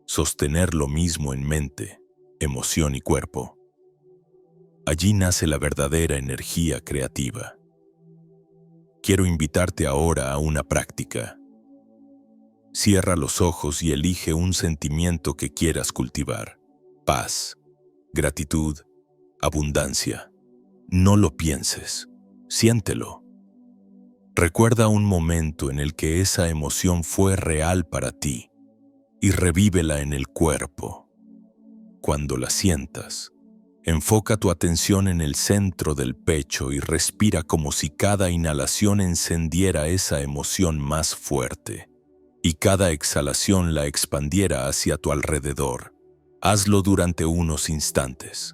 Sostener lo mismo en mente, emoción y cuerpo. Allí nace la verdadera energía creativa. Quiero invitarte ahora a una práctica. Cierra los ojos y elige un sentimiento que quieras cultivar. Paz, gratitud, abundancia. No lo pienses, siéntelo. Recuerda un momento en el que esa emoción fue real para ti y revívela en el cuerpo. Cuando la sientas, enfoca tu atención en el centro del pecho y respira como si cada inhalación encendiera esa emoción más fuerte y cada exhalación la expandiera hacia tu alrededor. Hazlo durante unos instantes.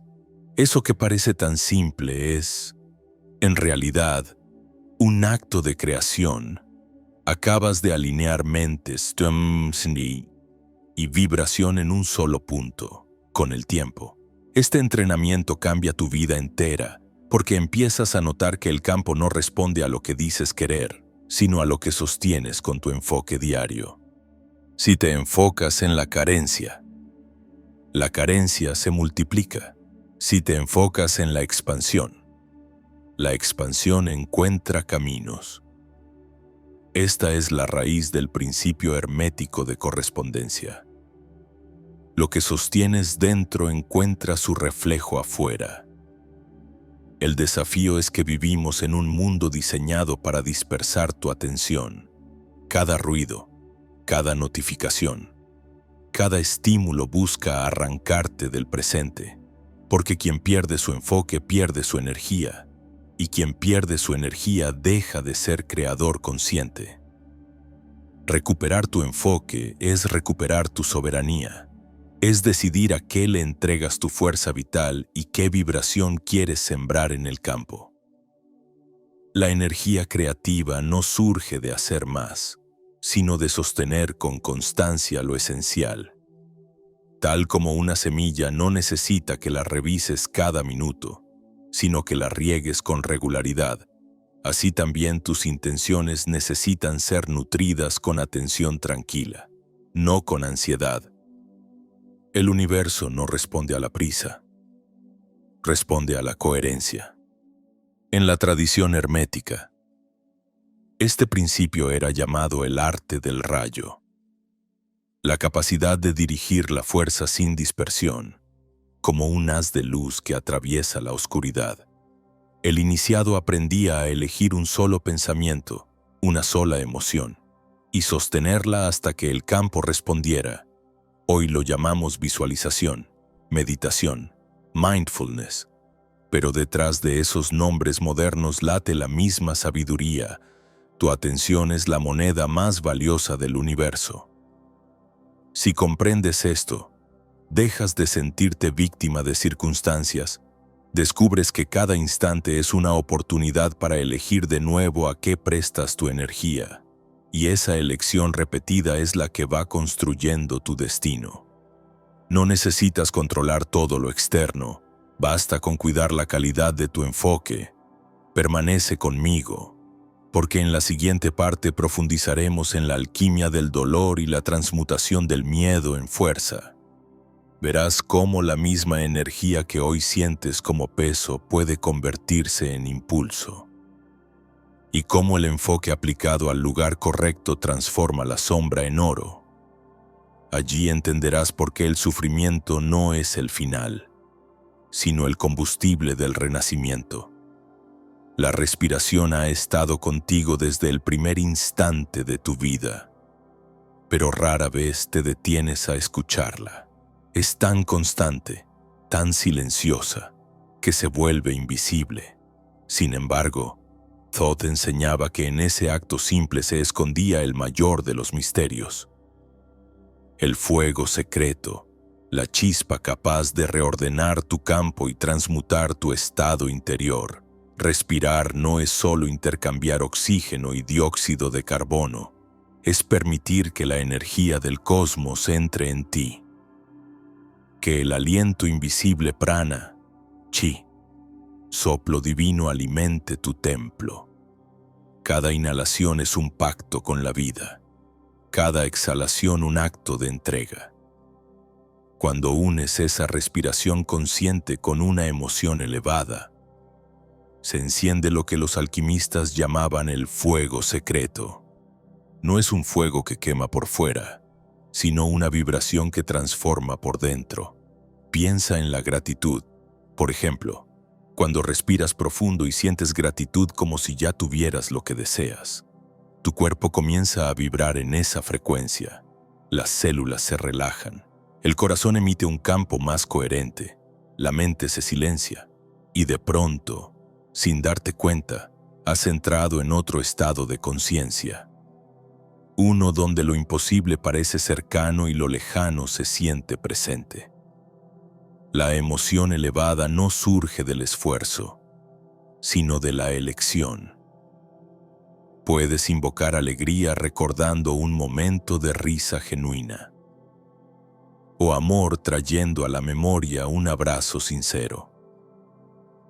Eso que parece tan simple es, en realidad, un acto de creación. Acabas de alinear mentes y vibración en un solo punto, con el tiempo. Este entrenamiento cambia tu vida entera, porque empiezas a notar que el campo no responde a lo que dices querer, sino a lo que sostienes con tu enfoque diario. Si te enfocas en la carencia se multiplica. Si te enfocas en la expansión encuentra caminos. Esta es la raíz del principio hermético de correspondencia. Lo que sostienes dentro encuentra su reflejo afuera. El desafío es que vivimos en un mundo diseñado para dispersar tu atención. Cada ruido, cada notificación, cada estímulo busca arrancarte del presente, porque quien pierde su enfoque pierde su energía, y quien pierde su energía deja de ser creador consciente. Recuperar tu enfoque es recuperar tu soberanía. Es decidir a qué le entregas tu fuerza vital y qué vibración quieres sembrar en el campo. La energía creativa no surge de hacer más, sino de sostener con constancia lo esencial. Tal como una semilla no necesita que la revises cada minuto, sino que la riegues con regularidad, así también tus intenciones necesitan ser nutridas con atención tranquila, no con ansiedad. El universo no responde a la prisa, responde a la coherencia. En la tradición hermética, este principio era llamado el arte del rayo, la capacidad de dirigir la fuerza sin dispersión, como un haz de luz que atraviesa la oscuridad. El iniciado aprendía a elegir un solo pensamiento, una sola emoción, y sostenerla hasta que el campo respondiera. Hoy lo llamamos visualización, meditación, mindfulness. Pero detrás de esos nombres modernos late la misma sabiduría. Tu atención es la moneda más valiosa del universo. Si comprendes esto, dejas de sentirte víctima de circunstancias, descubres que cada instante es una oportunidad para elegir de nuevo a qué prestas tu energía. Y esa elección repetida es la que va construyendo tu destino. No necesitas controlar todo lo externo, basta con cuidar la calidad de tu enfoque. Permanece conmigo, porque en la siguiente parte profundizaremos en la alquimia del dolor y la transmutación del miedo en fuerza. Verás cómo la misma energía que hoy sientes como peso puede convertirse en impulso. Y cómo el enfoque aplicado al lugar correcto transforma la sombra en oro. Allí entenderás por qué el sufrimiento no es el final, sino el combustible del renacimiento. La respiración ha estado contigo desde el primer instante de tu vida, pero rara vez te detienes a escucharla. Es tan constante, tan silenciosa, que se vuelve invisible. Sin embargo, Thoth enseñaba que en ese acto simple se escondía el mayor de los misterios. El fuego secreto, la chispa capaz de reordenar tu campo y transmutar tu estado interior. Respirar no es solo intercambiar oxígeno y dióxido de carbono, es permitir que la energía del cosmos entre en ti. Que el aliento invisible prana, chi, soplo divino alimente tu templo. Cada inhalación es un pacto con la vida, cada exhalación un acto de entrega. Cuando unes esa respiración consciente con una emoción elevada, se enciende lo que los alquimistas llamaban el fuego secreto. no es un fuego que quema por fuera, sino una vibración que transforma por dentro. Piensa en la gratitud. Por ejemplo, cuando respiras profundo y sientes gratitud como si ya tuvieras lo que deseas, tu cuerpo comienza a vibrar en esa frecuencia. Las células se relajan, el corazón emite un campo más coherente, la mente se silencia y de pronto, sin darte cuenta, has entrado en otro estado de conciencia. Uno donde lo imposible parece cercano y lo lejano se siente presente. La emoción elevada no surge del esfuerzo, sino de la elección. Puedes invocar alegría recordando un momento de risa genuina, o amor trayendo a la memoria un abrazo sincero.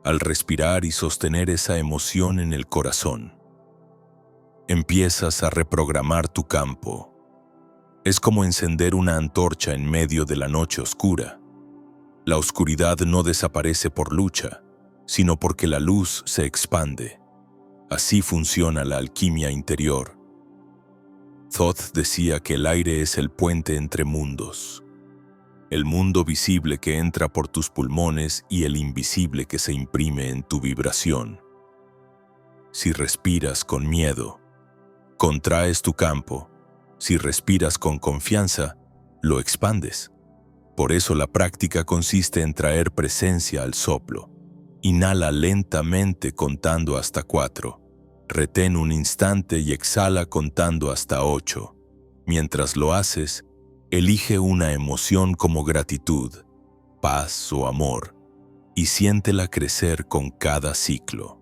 Al respirar y sostener esa emoción en el corazón, empiezas a reprogramar tu campo. Es como encender una antorcha en medio de la noche oscura. La oscuridad no desaparece por lucha, sino porque la luz se expande. Así funciona la alquimia interior. Thoth decía que el aire es el puente entre mundos. El mundo visible que entra por tus pulmones y el invisible que se imprime en tu vibración. Si respiras con miedo, contraes tu campo. Si respiras con confianza, lo expandes. Por eso la práctica consiste en traer presencia al soplo. Inhala lentamente contando hasta 4. Retén un instante y exhala contando hasta 8. Mientras lo haces, elige una emoción como gratitud, paz o amor y siéntela crecer con cada ciclo.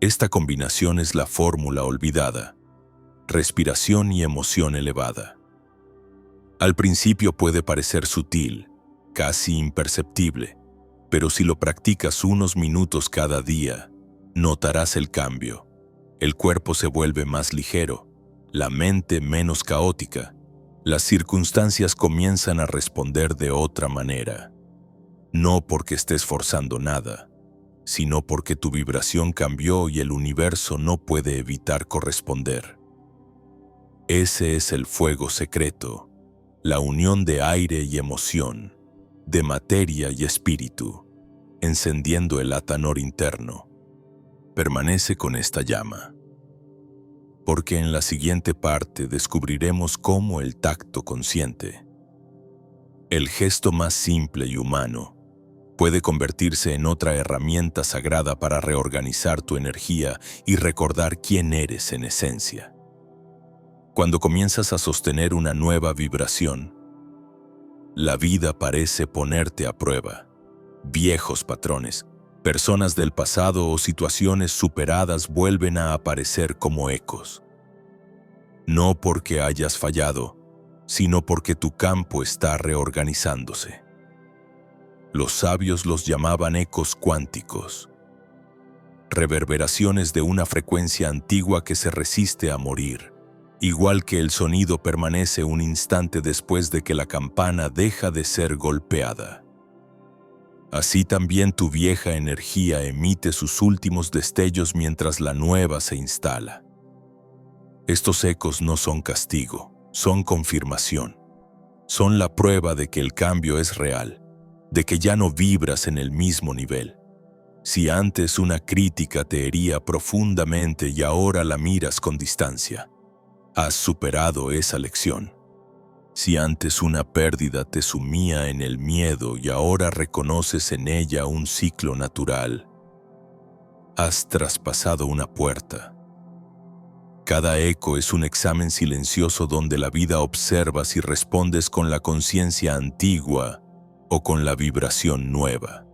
Esta combinación es la fórmula olvidada: respiración y emoción elevada. Al principio puede parecer sutil, casi imperceptible, pero si lo practicas unos minutos cada día, notarás el cambio. El cuerpo se vuelve más ligero, la mente menos caótica. Las circunstancias comienzan a responder de otra manera. No porque estés forzando nada, sino porque tu vibración cambió y el universo no puede evitar corresponder. Ese es el fuego secreto, la unión de aire y emoción, de materia y espíritu, encendiendo el atanor interno. Permanece con esta llama, porque en la siguiente parte descubriremos cómo el tacto consciente, el gesto más simple y humano, puede convertirse en otra herramienta sagrada para reorganizar tu energía y recordar quién eres en esencia. Cuando comienzas a sostener una nueva vibración, la vida parece ponerte a prueba. Viejos patrones, personas del pasado o situaciones superadas vuelven a aparecer como ecos. No porque hayas fallado, sino porque tu campo está reorganizándose. Los sabios los llamaban ecos cuánticos, reverberaciones de una frecuencia antigua que se resiste a morir. Igual que el sonido permanece un instante después de que la campana deja de ser golpeada. Así también tu vieja energía emite sus últimos destellos mientras la nueva se instala. Estos ecos no son castigo, son confirmación. Son la prueba de que el cambio es real, de que ya no vibras en el mismo nivel. Si antes una crítica te hería profundamente y ahora la miras con distancia, has superado esa lección. Si antes una pérdida te sumía en el miedo y ahora reconoces en ella un ciclo natural, has traspasado una puerta. Cada eco es un examen silencioso donde la vida observa si respondes con la conciencia antigua o con la vibración nueva.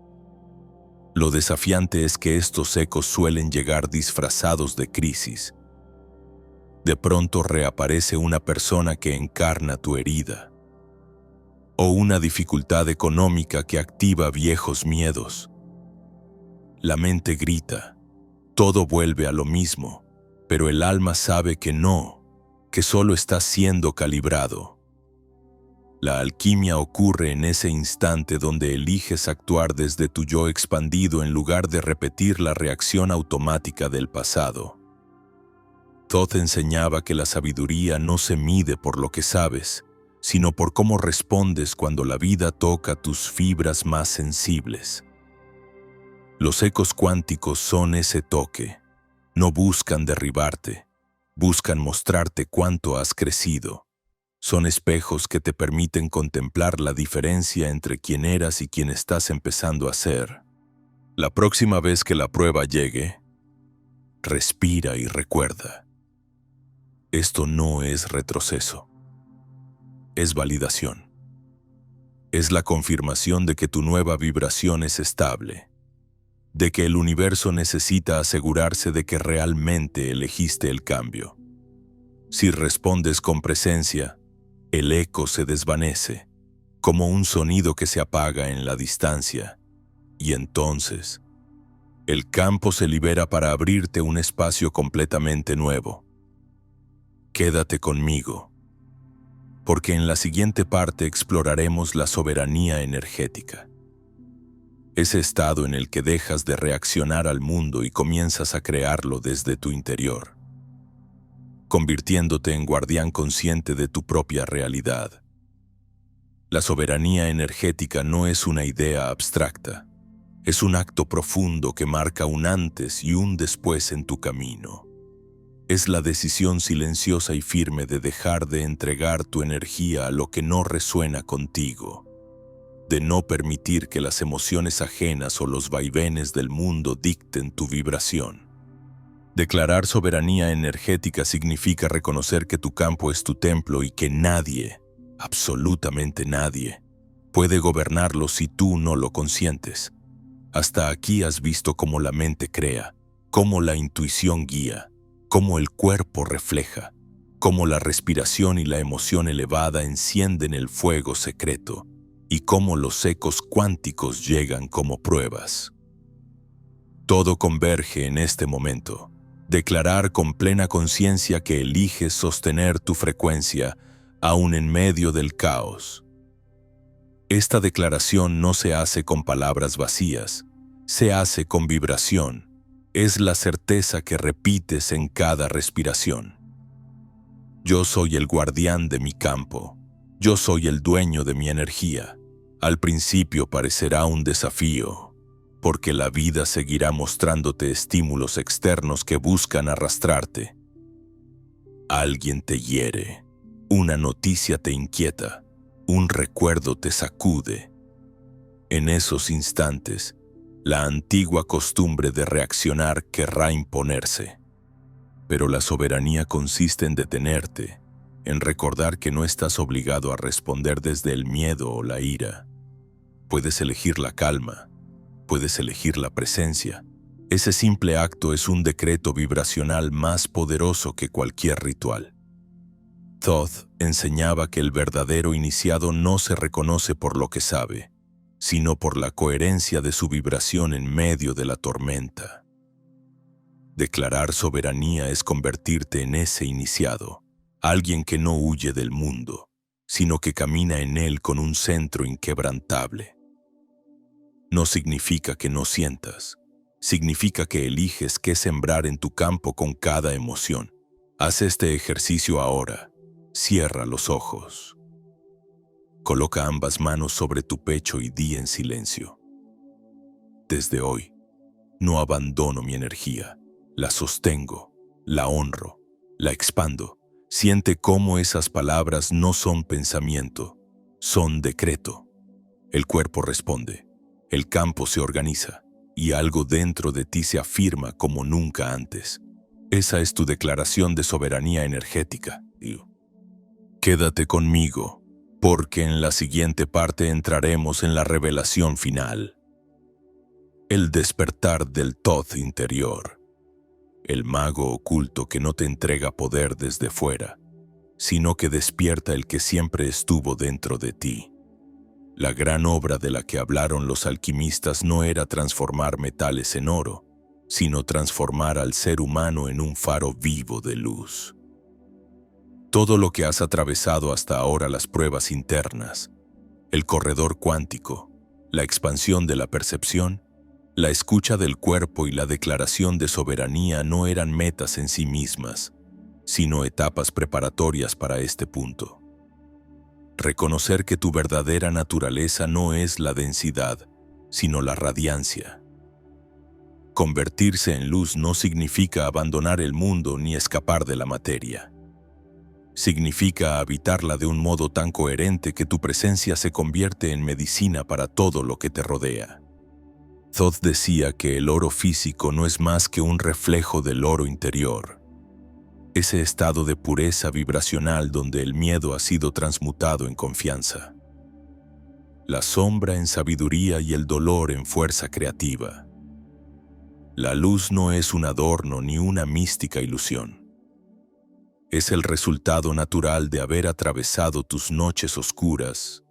Lo desafiante es que estos ecos suelen llegar disfrazados de crisis. De pronto reaparece una persona que encarna tu herida, o una dificultad económica que activa viejos miedos. La mente grita, todo vuelve a lo mismo, pero el alma sabe que no, que solo está siendo calibrado. La alquimia ocurre en ese instante donde eliges actuar desde tu yo expandido en lugar de repetir la reacción automática del pasado. Thoth enseñaba que la sabiduría no se mide por lo que sabes, sino por cómo respondes cuando la vida toca tus fibras más sensibles. Los ecos cuánticos son ese toque. No buscan derribarte, buscan mostrarte cuánto has crecido. Son espejos que te permiten contemplar la diferencia entre quién eras y quién estás empezando a ser. La próxima vez que la prueba llegue, respira y recuerda. Esto no es retroceso, es validación. Es la confirmación de que tu nueva vibración es estable, de que el universo necesita asegurarse de que realmente elegiste el cambio. Si respondes con presencia, el eco se desvanece, como un sonido que se apaga en la distancia, y entonces, el campo se libera para abrirte un espacio completamente nuevo. Quédate conmigo, porque en la siguiente parte exploraremos la soberanía energética. Ese estado en el que dejas de reaccionar al mundo y comienzas a crearlo desde tu interior, convirtiéndote en guardián consciente de tu propia realidad. La soberanía energética no es una idea abstracta, es un acto profundo que marca un antes y un después en tu camino. Es la decisión silenciosa y firme de dejar de entregar tu energía a lo que no resuena contigo, de no permitir que las emociones ajenas o los vaivenes del mundo dicten tu vibración. Declarar soberanía energética significa reconocer que tu campo es tu templo y que nadie, absolutamente nadie, puede gobernarlo si tú no lo consientes. Hasta aquí has visto cómo la mente crea, cómo la intuición guía, cómo el cuerpo refleja, cómo la respiración y la emoción elevada encienden el fuego secreto y cómo los ecos cuánticos llegan como pruebas. Todo converge en este momento. Declarar con plena conciencia que eliges sostener tu frecuencia aún en medio del caos. Esta declaración no se hace con palabras vacías, se hace con vibración. Es la certeza que repites en cada respiración. Yo soy el guardián de mi campo. Yo soy el dueño de mi energía. Al principio parecerá un desafío, porque la vida seguirá mostrándote estímulos externos que buscan arrastrarte. Alguien te hiere, una noticia te inquieta, un recuerdo te sacude. En esos instantes, la antigua costumbre de reaccionar querrá imponerse. Pero la soberanía consiste en detenerte, en recordar que no estás obligado a responder desde el miedo o la ira. Puedes elegir la calma, puedes elegir la presencia. Ese simple acto es un decreto vibracional más poderoso que cualquier ritual. Thoth enseñaba que el verdadero iniciado no se reconoce por lo que sabe, sino por la coherencia de su vibración en medio de la tormenta. Declarar soberanía es convertirte en ese iniciado, alguien que no huye del mundo, sino que camina en él con un centro inquebrantable. No significa que no sientas, significa que eliges qué sembrar en tu campo con cada emoción. Haz este ejercicio ahora. Cierra los ojos. Coloca ambas manos sobre tu pecho y di en silencio: desde hoy, no abandono mi energía, la sostengo, la honro, la expando. Siente cómo esas palabras no son pensamiento, son decreto. El cuerpo responde. El campo se organiza y algo dentro de ti se afirma como nunca antes. Esa es tu declaración de soberanía energética. Quédate conmigo, porque en la siguiente parte entraremos en la revelación final. El despertar del Thoth interior. El mago oculto que no te entrega poder desde fuera, sino que despierta el que siempre estuvo dentro de ti. La gran obra de la que hablaron los alquimistas no era transformar metales en oro, sino transformar al ser humano en un faro vivo de luz. Todo lo que has atravesado hasta ahora, las pruebas internas, el corredor cuántico, la expansión de la percepción, la escucha del cuerpo y la declaración de soberanía no eran metas en sí mismas, sino etapas preparatorias para este punto. Reconocer que tu verdadera naturaleza no es la densidad, sino la radiancia. Convertirse en luz no significa abandonar el mundo ni escapar de la materia. Significa habitarla de un modo tan coherente que tu presencia se convierte en medicina para todo lo que te rodea. Thoth decía que el oro físico no es más que un reflejo del oro interior. Ese estado de pureza vibracional donde el miedo ha sido transmutado en confianza. La sombra en sabiduría y el dolor en fuerza creativa. La luz no es un adorno ni una mística ilusión. Es el resultado natural de haber atravesado tus noches oscuras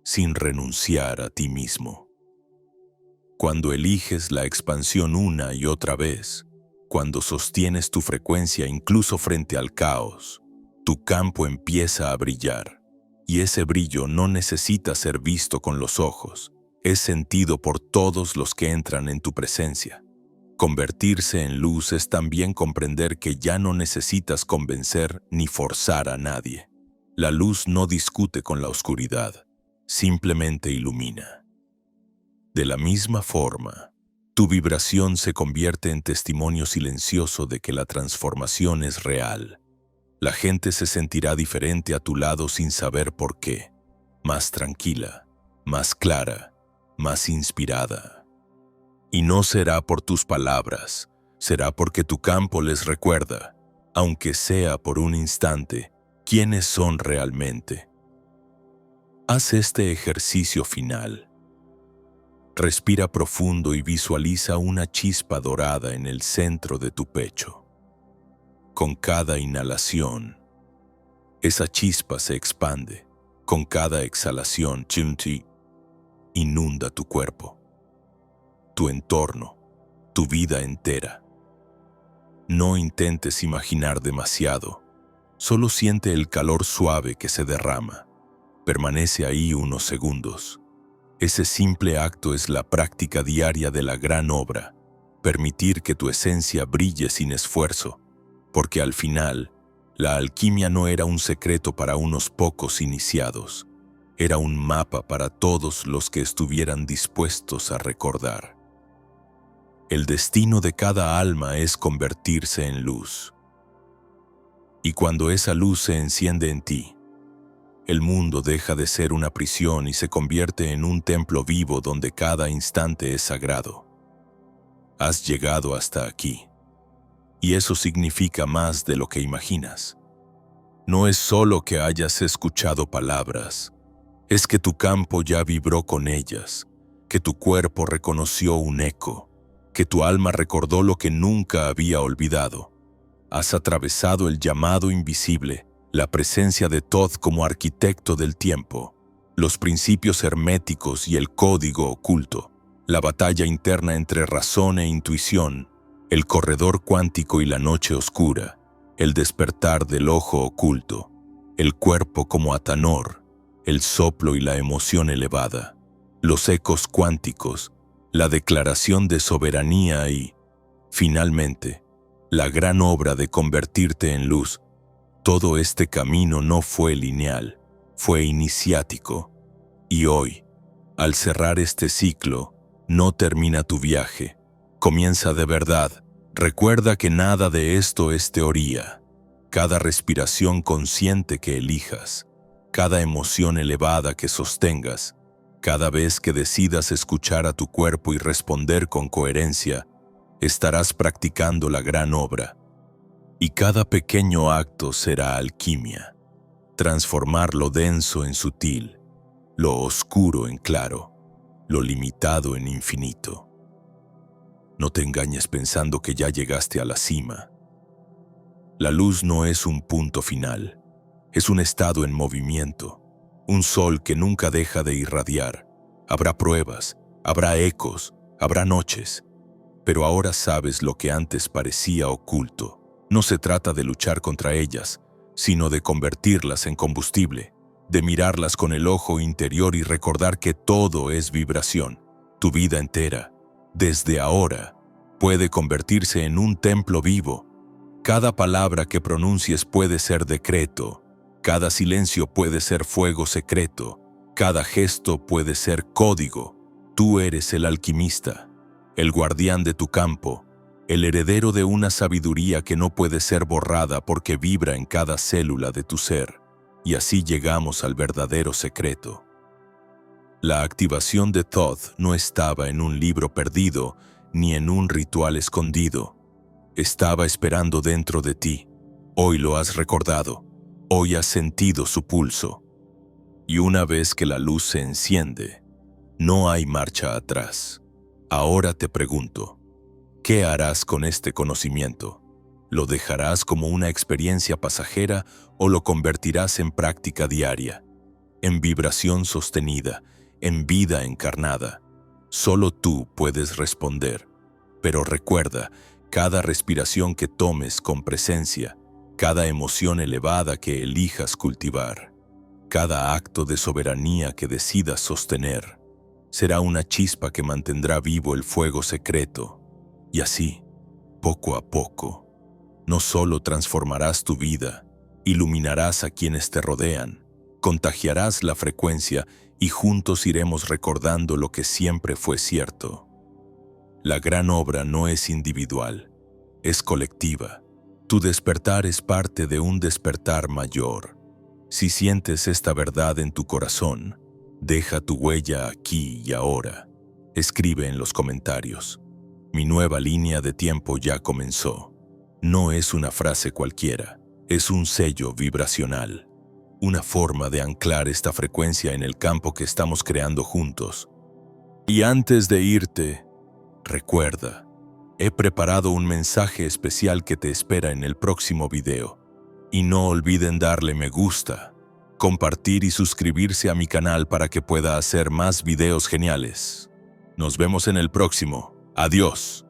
sin renunciar a ti mismo. Cuando eliges la expansión una y otra vez, cuando sostienes tu frecuencia incluso frente al caos, tu campo empieza a brillar. Y ese brillo no necesita ser visto con los ojos, es sentido por todos los que entran en tu presencia. Convertirse en luz es también comprender que ya no necesitas convencer ni forzar a nadie. La luz no discute con la oscuridad, simplemente ilumina. De la misma forma, tu vibración se convierte en testimonio silencioso de que la transformación es real. La gente se sentirá diferente a tu lado sin saber por qué, más tranquila, más clara, más inspirada. Y no será por tus palabras, será porque tu campo les recuerda, aunque sea por un instante, quiénes son realmente. Haz este ejercicio final. Respira profundo y visualiza una chispa dorada en el centro de tu pecho. Con cada inhalación, esa chispa se expande. Con cada exhalación, inunda tu cuerpo, tu entorno, tu vida entera. No intentes imaginar demasiado, solo siente el calor suave que se derrama. Permanece ahí unos segundos. Ese simple acto es la práctica diaria de la gran obra, permitir que tu esencia brille sin esfuerzo, porque al final, la alquimia no era un secreto para unos pocos iniciados, era un mapa para todos los que estuvieran dispuestos a recordar. El destino de cada alma es convertirse en luz. Y cuando esa luz se enciende en ti, el mundo deja de ser una prisión y se convierte en un templo vivo donde cada instante es sagrado. Has llegado hasta aquí, y eso significa más de lo que imaginas. No es solo que hayas escuchado palabras, es que tu campo ya vibró con ellas, que tu cuerpo reconoció un eco, que tu alma recordó lo que nunca había olvidado. Has atravesado el llamado invisible, la presencia de Thoth como arquitecto del tiempo, los principios herméticos y el código oculto, la batalla interna entre razón e intuición, el corredor cuántico y la noche oscura, el despertar del ojo oculto, el cuerpo como Atanor, el soplo y la emoción elevada, los ecos cuánticos, la declaración de soberanía y, finalmente, la gran obra de convertirte en luz. Todo este camino no fue lineal, fue iniciático. Y hoy, al cerrar este ciclo, no termina tu viaje, comienza de verdad. Recuerda que nada de esto es teoría. Cada respiración consciente que elijas, cada emoción elevada que sostengas, cada vez que decidas escuchar a tu cuerpo y responder con coherencia, estarás practicando la gran obra. Y cada pequeño acto será alquimia, transformar lo denso en sutil, lo oscuro en claro, lo limitado en infinito. No te engañes pensando que ya llegaste a la cima. La luz no es un punto final, es un estado en movimiento, un sol que nunca deja de irradiar. Habrá pruebas, habrá ecos, habrá noches, pero ahora sabes lo que antes parecía oculto. No se trata de luchar contra ellas, sino de convertirlas en combustible, de mirarlas con el ojo interior y recordar que todo es vibración. Tu vida entera, desde ahora, puede convertirse en un templo vivo. Cada palabra que pronuncies puede ser decreto, cada silencio puede ser fuego secreto, cada gesto puede ser código. Tú eres el alquimista, el guardián de tu campo, el heredero de una sabiduría que no puede ser borrada porque vibra en cada célula de tu ser. Y así llegamos al verdadero secreto. La activación de Thoth no estaba en un libro perdido ni en un ritual escondido. Estaba esperando dentro de ti. Hoy lo has recordado. Hoy has sentido su pulso. Y una vez que la luz se enciende, no hay marcha atrás. Ahora te pregunto, ¿qué harás con este conocimiento? ¿Lo dejarás como una experiencia pasajera o lo convertirás en práctica diaria, en vibración sostenida, en vida encarnada? Solo tú puedes responder. Pero recuerda, cada respiración que tomes con presencia, cada emoción elevada que elijas cultivar, cada acto de soberanía que decidas sostener, será una chispa que mantendrá vivo el fuego secreto. Y así, poco a poco, no solo transformarás tu vida, iluminarás a quienes te rodean, contagiarás la frecuencia y juntos iremos recordando lo que siempre fue cierto. La gran obra no es individual, es colectiva. Tu despertar es parte de un despertar mayor. Si sientes esta verdad en tu corazón, deja tu huella aquí y ahora. Escribe en los comentarios. Mi nueva línea de tiempo ya comenzó. No es una frase cualquiera, es un sello vibracional, una forma de anclar esta frecuencia en el campo que estamos creando juntos. Y antes de irte, recuerda, he preparado un mensaje especial que te espera en el próximo video. Y no olviden darle me gusta, compartir y suscribirse a mi canal para que pueda hacer más videos geniales. Nos vemos en el próximo. Adiós.